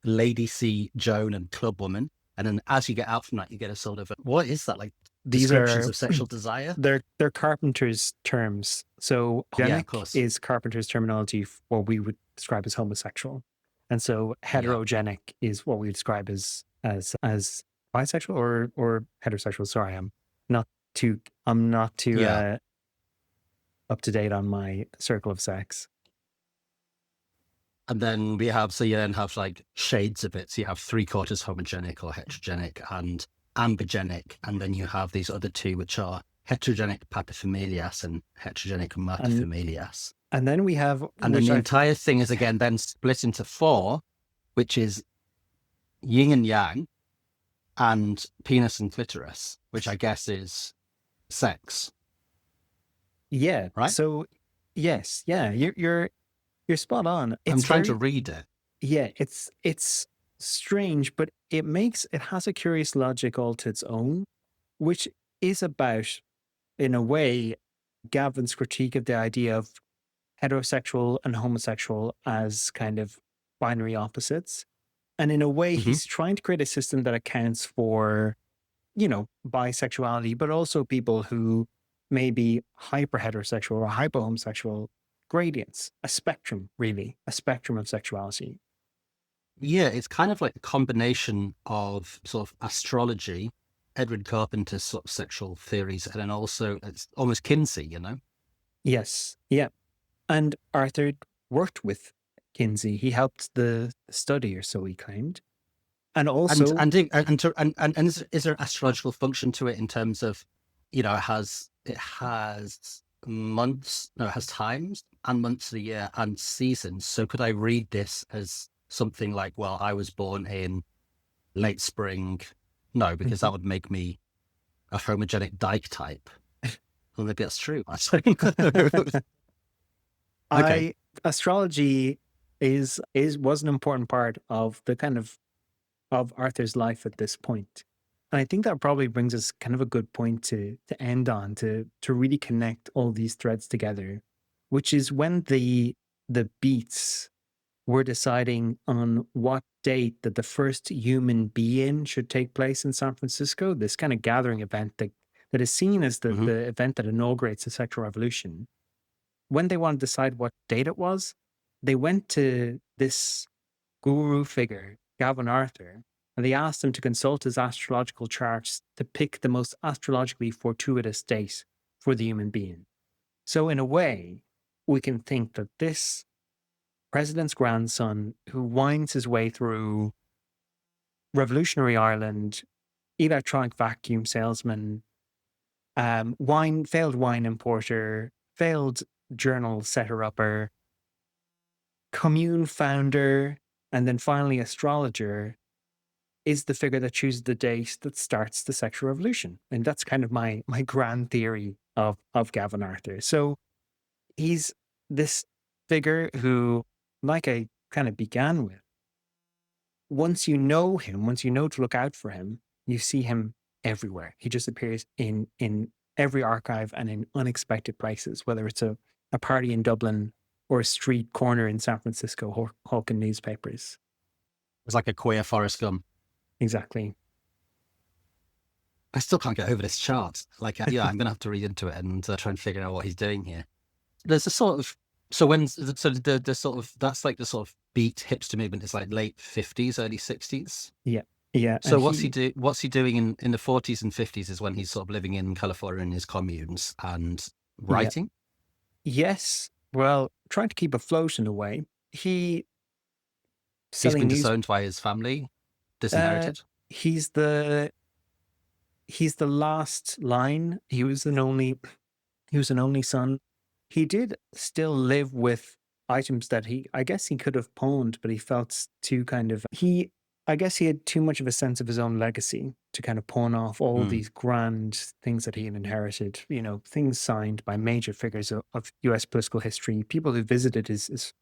Lady C, Joan, and Clubwoman. And then as you get out from that, you get a sort of, what is that? These descriptions of sexual desire? They're Carpenter's terms. So genic is Carpenter's terminology for what we would describe as homosexual. And so heterogenic is what we would describe as bisexual or heterosexual. Sorry, I'm not too up to date on my circle of sex. And then we have, so you then have like shades of it. So you have 3/4 homogenic or heterogenic and ambigenic. And then you have these other two, which are heterogenic paterfamilias and heterogenic And materfamilias. and then we have, And then which the I entire thing is again then split into 4, which is yin and yang and penis and clitoris, which I guess is sex, yeah. right? So yes, yeah, you're spot on. I'm It's trying to very read it. yeah. It's strange, but it has a curious logic all to its own, which is about, in a way, Gavin's critique of the idea of heterosexual and homosexual as kind of binary opposites. And in a way, Hmm. he's trying to create a system that accounts for, bisexuality, but also people who may be hyper heterosexual or hyper homosexual gradients, a spectrum, really, a spectrum of sexuality. Yeah, it's kind of like a combination of sort of astrology, Edward Carpenter's sort of sexual theories, and then also it's almost Kinsey, you know? Yes. Yeah. And Arthur worked with Kinsey. He helped the study, or so he claimed. And And also, and is there an astrological function to it in terms of, it has months, no, it has times and months of the year and seasons. So could I read this as something like, well, I was born in late spring? No, because that would make me a homogenic Dyke type. Well, maybe that's true. I don't know. Okay. astrology was an important part of the kind of Arthur's life at this point. And I think that probably brings us kind of a good point to end on, to really connect all these threads together, which is when the beats were deciding on what date that the first human be-in should take place in San Francisco, this kind of gathering event that is seen as Hmm. the event that inaugurates the sexual revolution. When they wanted to decide what date it was, they went to this guru figure, Gavin Arthur, and they asked him to consult his astrological charts to pick the most astrologically fortuitous date for the human being. So, in a way, we can think that this president's grandson, who winds his way through revolutionary Ireland, electronic vacuum salesman, failed wine importer, failed journal setter upper, commune founder, and then finally astrologer, is the figure that chooses the date that starts the sexual revolution. And that's kind of my grand theory of Gavin Arthur. So he's this figure who, like I kind of began with, once you know him, once you know to look out for him, you see him everywhere. He just appears in every archive and in unexpected places, whether it's a party in Dublin or a street corner in San Francisco hawking newspapers. It's like a queer Forrest Gump. Exactly. I still can't get over this chart. Like, yeah, I'm going to have to read into it and try and figure out what he's doing here. There's a sort of, so when, so the sort of, that's like the sort of beat hipster movement is like late 50s, early 60s. Yeah. Yeah. So what's he doing in the 40s and 50s is when he's sort of living in California in his communes and Yeah. writing. Yes. Well, trying to keep afloat in a way. He's Selling been news. disowned by his family, Uh, disinherited. he's the he's the last line. He was an only son. He did still live with items that I guess he could have pawned, but he felt too kind of I guess he had too much of a sense of his own legacy to kind of pawn off all Mm. these grand things that he had inherited, things signed by major figures of US political history. People who visited his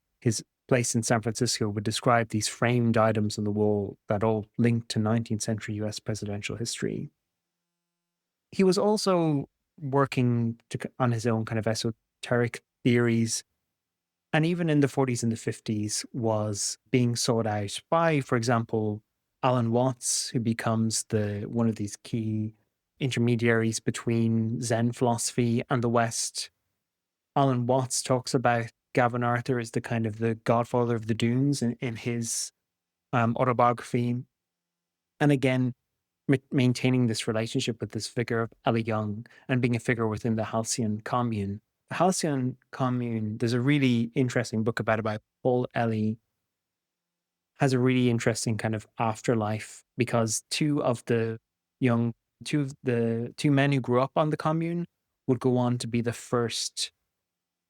place in San Francisco would describe these framed items on the wall that all linked to 19th century US presidential history. He was also working on his own kind of esoteric theories, and even in the 40s and the 50s was being sought out by, for example, Alan Watts, who becomes one of these key intermediaries between Zen philosophy and the West. Alan Watts talks about Gavin Arthur as the kind of the godfather of the dunes in his autobiography. And again, maintaining this relationship with this figure of Ellie Young and being a figure within the Halcyon commune. The Halcyon commune, there's a really interesting book about Paul Ellie has a really interesting kind of afterlife because young two men who grew up on the commune would go on to be the first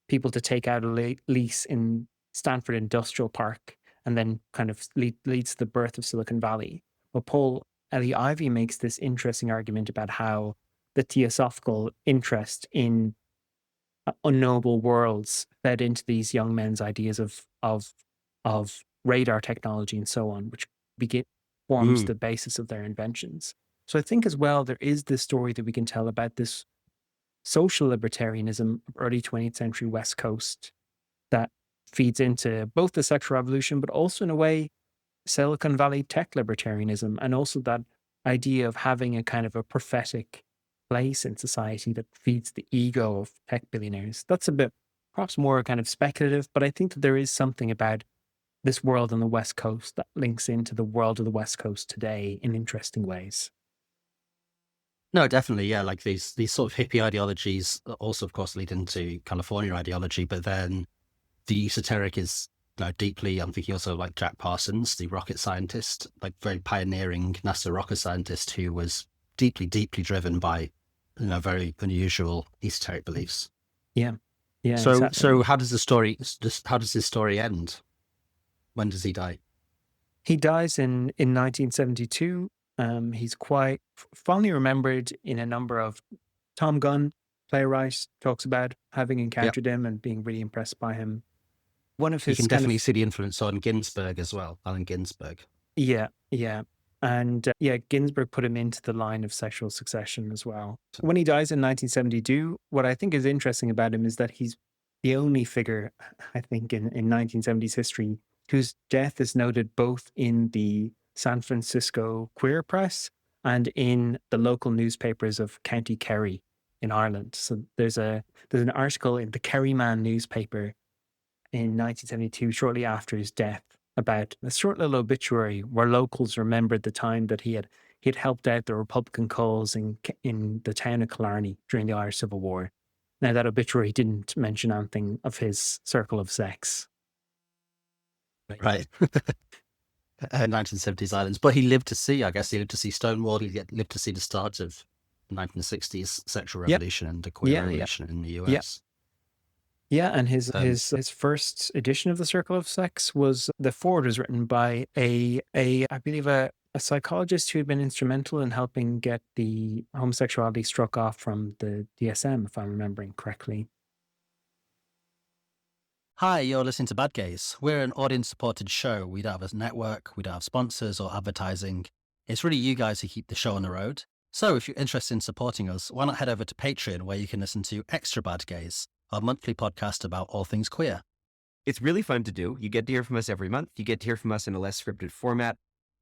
people to take out a lease in Stanford Industrial Park, and then kind of leads to the birth of Silicon Valley. But Paul Ellie Ivy makes this interesting argument about how the theosophical interest in unknowable worlds fed into these young men's ideas of radar technology and so on, which forms Mm. the basis of their inventions. So I think as well there is this story that we can tell about this social libertarianism of early 20th century West Coast that feeds into both the sexual revolution, but also in a way Silicon Valley tech libertarianism, and also that idea of having a kind of a prophetic place in society that feeds the ego of tech billionaires. That's a bit perhaps more kind of speculative, but I think that there is something about this world on the West Coast that links into the world of the West Coast today in interesting ways. No, definitely, yeah. Like these sort of hippie ideologies also, of course, lead into California ideology, but then the esoteric is deeply. I'm thinking also like Jack Parsons, the rocket scientist, like very pioneering NASA rocket scientist who was deeply, deeply driven by very unusual esoteric beliefs. Yeah. Yeah, So exactly. how does the story? How does his story end? When does he die? He dies in 1972. He's quite fondly remembered in a number of Tom Gunn, playwright, talks about having Yeah, encountered him and being really impressed by him. One of you his can kind definitely of see the influence on Ginsberg as well, Allen Ginsberg. yeah, yeah. And yeah, Ginsburg put him into the line of sexual succession as well. When he dies in 1972, what I think is interesting about him is that he's the only figure, I think, in 1970s history whose death is noted both in the San Francisco queer press and in the local newspapers of County Kerry in Ireland. So there's an article in the Kerryman newspaper in 1972, shortly after his death, about a short little obituary where locals remembered the time that he had helped out the Republican cause in the town of Killarney during the Irish Civil War. Now, that obituary didn't mention anything of his circle of sex. Right. 1970s Islands, but he lived to see. I guess he lived to see Stonewall. Lived to see the start of 1960s sexual Yep. revolution and the queer Yeah. Yeah. revolution in the Yeah. US. Yeah, and his Um, his first edition of the Circle of Sex was the foreword was written by a I believe a psychologist who had been instrumental in helping get the homosexuality struck off from the DSM, if I'm remembering correctly. Hi, you're listening to Bad Gays. We're an audience-supported show. We don't have a network, we don't have sponsors or advertising. It's really you guys who keep the show on the road. So if you're interested in supporting us, why not head over to Patreon, where you can listen to Extra Bad Gays, our monthly podcast about all things queer. It's really fun to do. You get to hear from us every month. You get to hear from us in a less scripted format.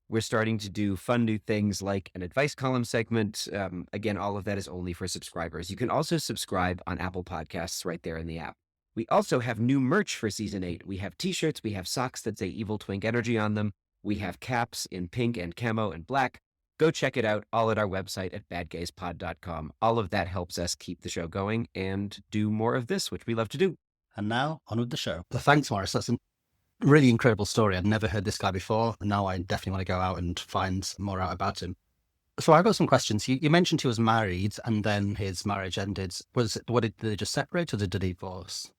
We're starting to do fun new things like an advice column segment. Again, all of that is only for subscribers. You can also subscribe on Apple Podcasts right there in the app. We also have new merch for season 8. We have t-shirts, we have socks that say Evil Twink Energy on them. We have caps in pink and camo and black. Go check it out, all at our website at badgayspod.com. All of that helps us keep the show going and do more of this, which we love to do. And now, on with the show. Thanks, Maurice. That's a really incredible story. I'd never heard this guy before. And now I definitely want to go out and find more out about him. So I've got some questions. You mentioned he was married and then his marriage ended. Did they just separate or did they divorce?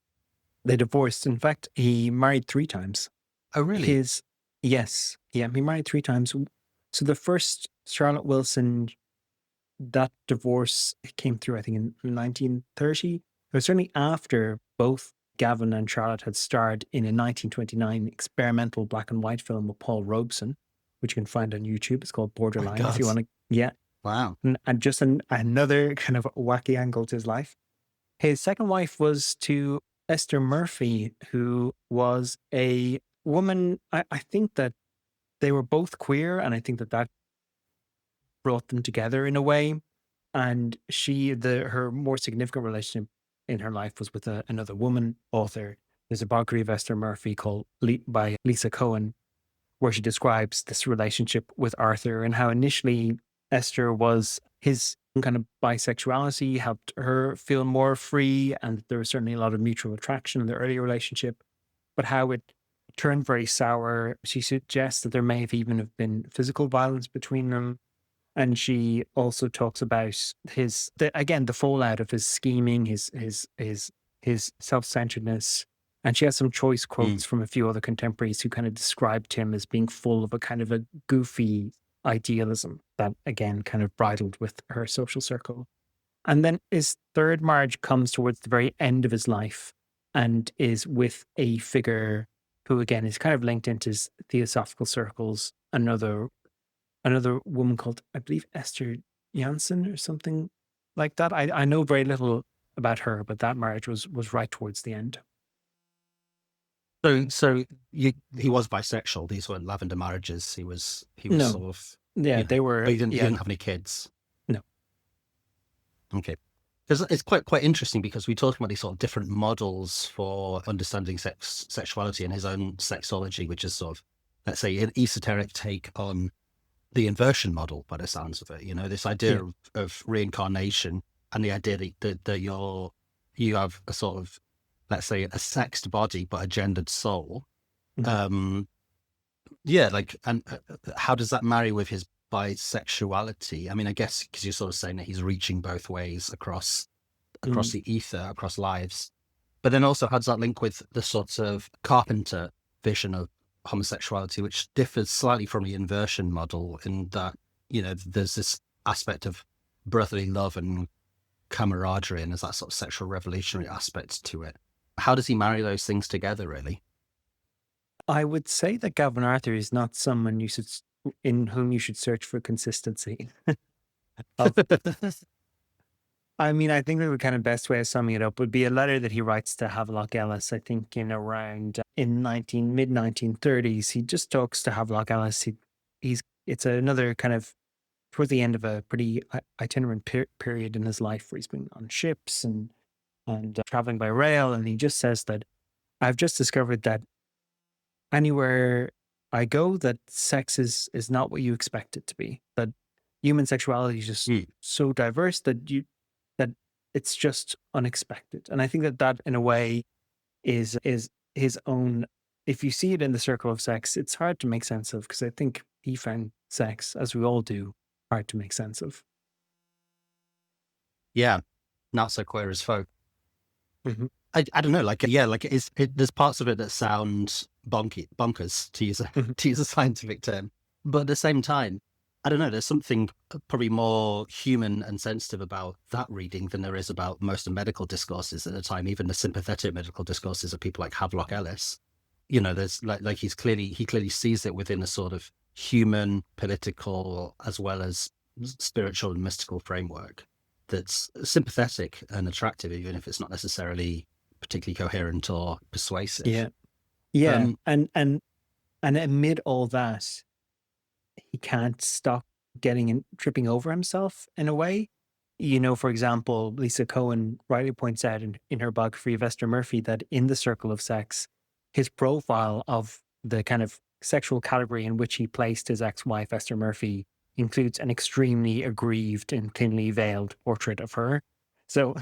They divorced. In fact, he married 3 times. Oh, really? Yes. Yeah, he married 3 times. So the first, Charlotte Wilson, that divorce came through, I think, in 1930. It was certainly after both Gavin and Charlotte had starred in a 1929 experimental black and white film with Paul Robeson, which you can find on YouTube. It's called Borderline, if you want to. Yeah. Wow. And just another kind of wacky angle to his life. His second wife was to Esther Murphy, who was a woman. I think that they were both queer, and I think that brought them together in a way. And her more significant relationship in her life was with another woman author. There's a biography of Esther Murphy by Lisa Cohen, where she describes this relationship with Arthur and how initially Esther was his kind of bisexuality helped her feel more free, and there was certainly a lot of mutual attraction in the early relationship, but how it turned very sour. She suggests that there may have even have been physical violence between them. And she also talks about the fallout of his scheming, his self-centeredness. And she has some choice quotes from a few other contemporaries who kind of described him as being full of a kind of a goofy idealism that, again, kind of bridled with her social circle. And then his third marriage comes towards the very end of his life and is with a figure who, again, is kind of linked into his theosophical circles, another woman called, I believe, Esther Janssen or something like that. I know very little about her, but that marriage was right towards the end. So he was bisexual. These weren't lavender marriages. He was No. sort of They were. But he didn't have any kids. No. Okay. Because it's quite interesting because we talk about these sort of different models for understanding sexuality and his own sexology, which is sort of, let's say, an esoteric take on the inversion model, by the sounds of it. This idea of reincarnation and the idea that you have a sort of, let's say, a sexed body but a gendered soul. Mm-hmm. And how does that marry with his bisexuality? I mean, I guess because you're sort of saying that he's reaching both ways across the ether, across lives. But then also, how does that link with the sort of Carpenter vision of homosexuality, which differs slightly from the inversion model in that, there's this aspect of brotherly love and camaraderie, and there's that sort of sexual revolutionary aspect to it. How does he marry those things together, really? I would say that Gavin Arthur is not someone in whom you should search for consistency. I mean, I think the kind of best way of summing it up would be a letter that he writes to Havelock Ellis, I think in mid-1930s. He just talks to Havelock Ellis. It's another kind of towards the end of a pretty itinerant period in his life where he's been on ships and traveling by rail. And he just says that I've just discovered that anywhere I go, that sex is not what you expect it to be. That human sexuality is just so diverse that it's just unexpected. And I think that in a way is his own. If you see it in the circle of sex, it's hard to make sense of, because I think he found sex, as we all do, hard to make sense of. Yeah, not so queer as folk. Mm-hmm. I don't know, there's parts of it that sound bonkers, to use a scientific term, but at the same time, I don't know, there's something probably more human and sensitive about that reading than there is about most of medical discourses at the time, even the sympathetic medical discourses of people like Havelock Ellis. There's he clearly sees it within a sort of human, political, as well as spiritual and mystical framework that's sympathetic and attractive, even if it's not necessarily particularly coherent or persuasive. Yeah. And amid all that, he can't stop tripping over himself in a way. For example, Lisa Cohen rightly points out in her biography of Esther Murphy that in The Circle of Sex, his profile of the kind of sexual category in which he placed his ex-wife, Esther Murphy, includes an extremely aggrieved and thinly veiled portrait of her. So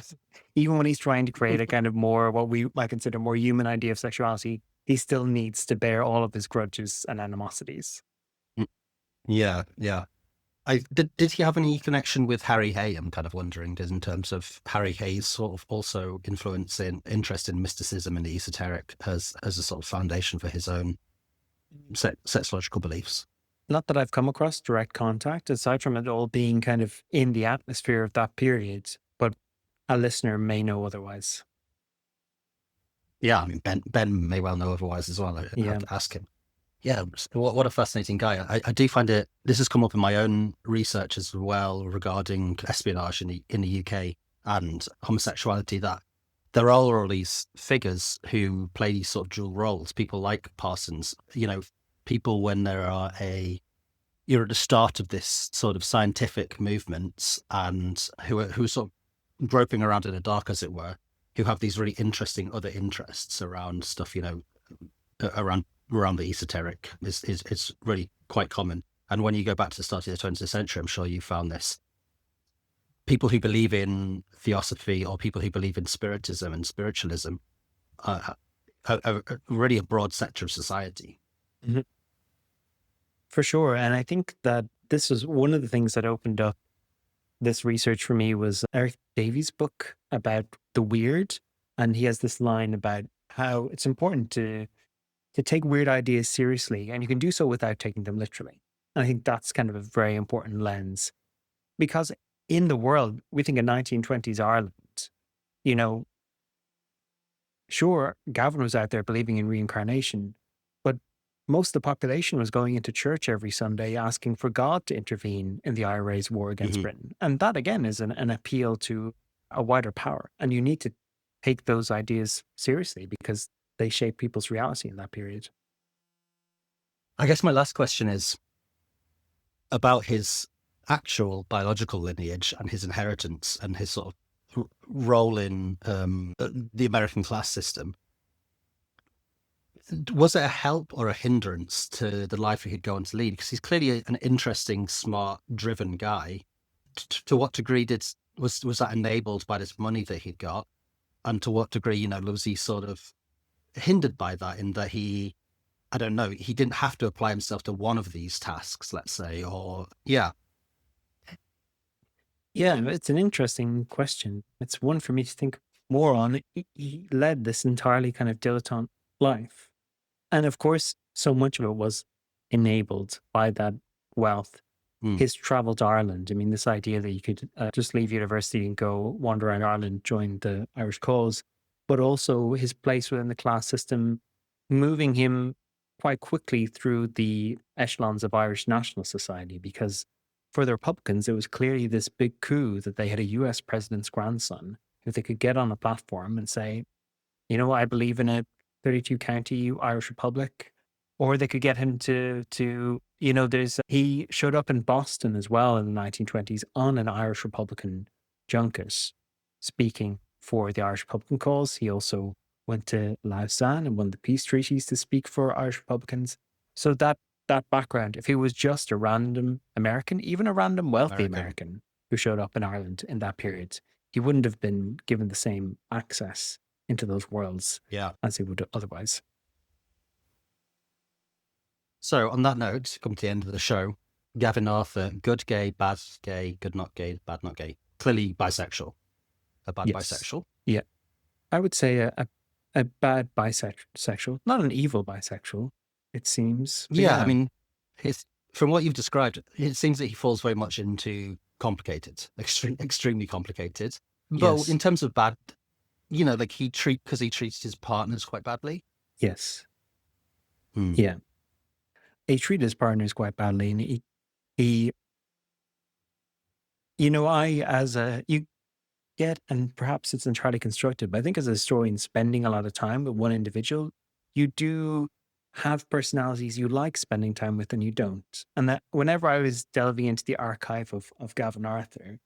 even when he's trying to create a kind of more, what we might consider more human idea of sexuality, he still needs to bear all of his grudges and animosities. Yeah. Did he have any connection with Harry Hay? I'm kind of wondering, in terms of Harry Hay's sort of also influence in interest in mysticism and the esoteric as a sort of foundation for his own sexological beliefs. Not that I've come across direct contact, aside from it all being kind of in the atmosphere of that period, but a listener may know otherwise. Yeah, I mean, Ben may well know otherwise as well. I have to ask him. Yeah, what a fascinating guy. I do find it, this has come up in my own research as well regarding espionage in the UK and homosexuality, that there are all these figures who play these sort of dual roles. People like Parsons, people when you're at the start of this sort of scientific movement and who are sort of groping around in the dark, as it were, who have these really interesting other interests around stuff, around the esoteric is really quite common. And when you go back to the start of the 20th century, I'm sure you found this. People who believe in theosophy or people who believe in spiritism and spiritualism really a broad sector of society. Mhm. For sure. And I think that this was one of the things that opened up this research for me was Eric Davies' book about the weird. And he has this line about how it's important to take weird ideas seriously, and you can do so without taking them literally. And I think that's kind of a very important lens because in the world, we think of 1920s Ireland, you know, sure, Gavin was out there believing in reincarnation, but most of the population was going into church every Sunday asking for God to intervene in the IRA's war against Hmm. Britain. And that, again, is an appeal to a wider power. And you need to take those ideas seriously because they shape people's reality in that period. I guess my last question is about his actual biological lineage and his inheritance and his sort of role in the American class system. Was it a help or a hindrance to the life he'd go on to lead? Because he's clearly an interesting, smart, driven guy. To what degree was that enabled by this money that he'd got? And to what degree, was he sort of hindered by that in that I don't know, he didn't have to apply himself to one of these tasks, let's say, or yeah. Yeah, it's an interesting question. It's one for me to think more on. He led this entirely kind of dilettante life. And of course, so much of it was enabled by that wealth. Mm. His travel to Ireland. I mean, this idea that you could just leave university and go wander around Ireland, join the Irish cause, but also his place within the class system, moving him quite quickly through the echelons of Irish National Society, because for the Republicans, it was clearly this big coup that they had a US president's grandson who they could get on a platform and say, I believe in a 32 county Irish Republic. Or they could get him he showed up in Boston as well in the 1920s on an Irish Republican junket speaking for the Irish Republican cause. He also went to Lausanne and won the peace treaties to speak for Irish Republicans. So that background, if he was just a random American, even a random wealthy American who showed up in Ireland in that period, he wouldn't have been given the same access into those worlds as he would otherwise. So on that note, come to the end of the show, Gavin Arthur, good gay, bad gay, good not gay, bad not gay, clearly bisexual, a bad bisexual. Yeah, I would say a bad bisexual, not an evil bisexual, it seems. Yeah, I mean, from what you've described, it seems that he falls very much into complicated, extremely complicated. But in terms of bad, like because he treats his partners quite badly. Yes. Hmm. Yeah. He treated his partners quite badly, and he you get, and perhaps it's entirely constructed, but I think as a historian spending a lot of time with one individual, you do have personalities you like spending time with and you don't. And that whenever I was delving into the archive of Gavin Arthur,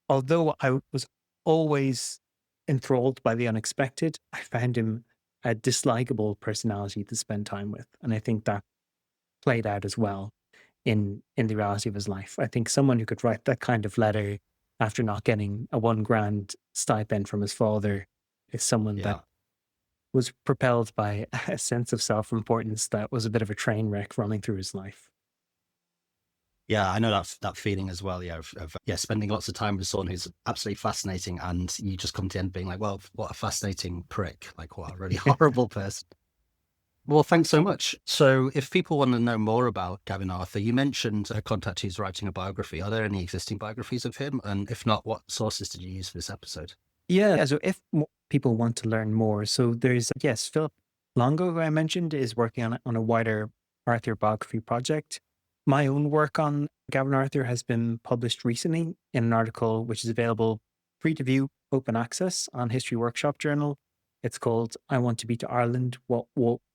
although I was always enthralled by the unexpected, I found him a dislikable personality to spend time with. And I think that played out as well in the reality of his life. I think someone who could write that kind of letter after not getting a $1,000 stipend from his father is someone that was propelled by a sense of self-importance that was a bit of a train wreck running through his life. Yeah, I know that feeling as well. Yeah, of spending lots of time with someone who's absolutely fascinating, and you just come to the end being like, well, what a fascinating prick! Like, what a really horrible person. Well, thanks so much. So if people want to know more about Gavin Arthur, you mentioned a contact who's writing a biography. Are there any existing biographies of him? And if not, what sources did you use for this episode? Yeah, so if people want to learn more, so there's, Philip Longo, who I mentioned, is working on a wider Arthur biography project. My own work on Gavin Arthur has been published recently in an article which is available free to view, open access on History Workshop Journal. It's called I Want to Be to Ireland, What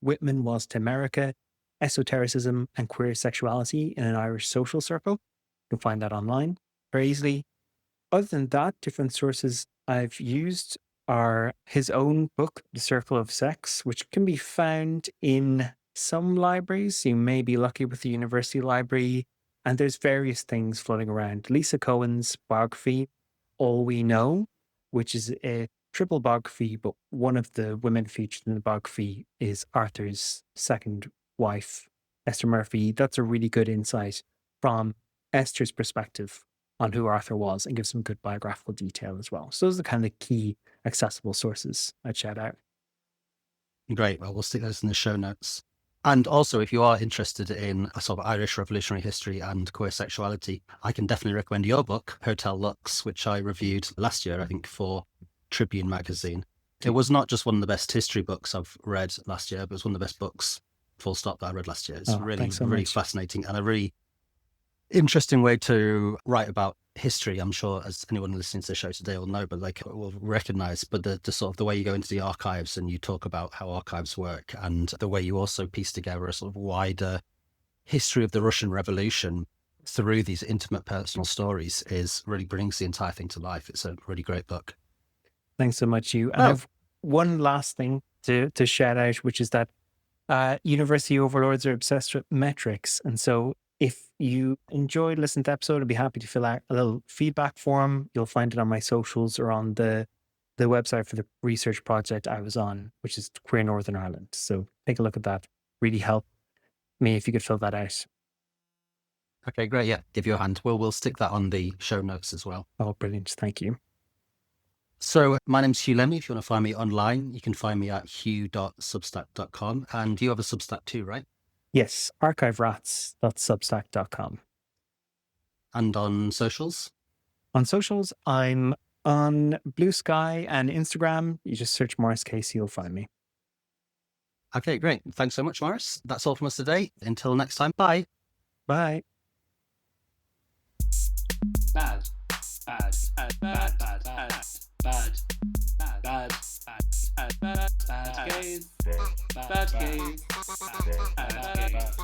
Whitman Was to America, Esotericism and Queer Sexuality in an Irish Social Circle. You can find that online very easily. Other than that, different sources I've used are his own book, The Circle of Sex, which can be found in some libraries. You may be lucky with the university library. And there's various things floating around. Lisa Cohen's biography, All We Know, which is a triple biography, but one of the women featured in the biography is Arthur's second wife, Esther Murphy. That's a really good insight from Esther's perspective on who Arthur was and gives some good biographical detail as well. So those are the kind of key accessible sources I'd shout out. Great. Well, we'll stick those in the show notes. And also, if you are interested in a sort of Irish revolutionary history and queer sexuality, I can definitely recommend your book, Hotel Lux, which I reviewed last year, I think, for Tribune magazine. It was not just one of the best history books I've read last year, but it was one of the best books, full stop, that I read last year. It's really much. fascinating and a really interesting way to write about history. I'm sure, as anyone listening to the show today will know, but like will recognize, but the sort of the way you go into the archives and you talk about how archives work, and the way you also piece together a sort of wider history of the Russian Revolution through these intimate personal stories really brings the entire thing to life. It's a really great book. Thanks so much, Hugh. And I have one last thing to shout out, which is that university overlords are obsessed with metrics. And so if you enjoyed listening to the episode, I'd be happy to fill out a little feedback form. You'll find it on my socials or on the website for the research project I was on, which is Queer Northern Ireland. So take a look at that. Really help me if you could fill that out. Okay, great. Yeah, give you a hand. We'll stick that on the show notes as well. Oh, brilliant. Thank you. So my name's Hugh Lemmy. If you want to find me online, you can find me at hugh.substack.com. And you have a Substack too, right? Yes, archiverats.substack.com. And on socials? On socials, I'm on Blue Sky and Instagram. You just search Maurice Casey, you'll find me. Okay, great. Thanks so much, Maurice. That's all from us today. Until next time, bye. Bye. Bad. Bad. Bad. Bad. Bad. Bad. Bad. Bad. Bad. Bad. Bad. Bad. Bad. Gays. Bad gays. Bad gays.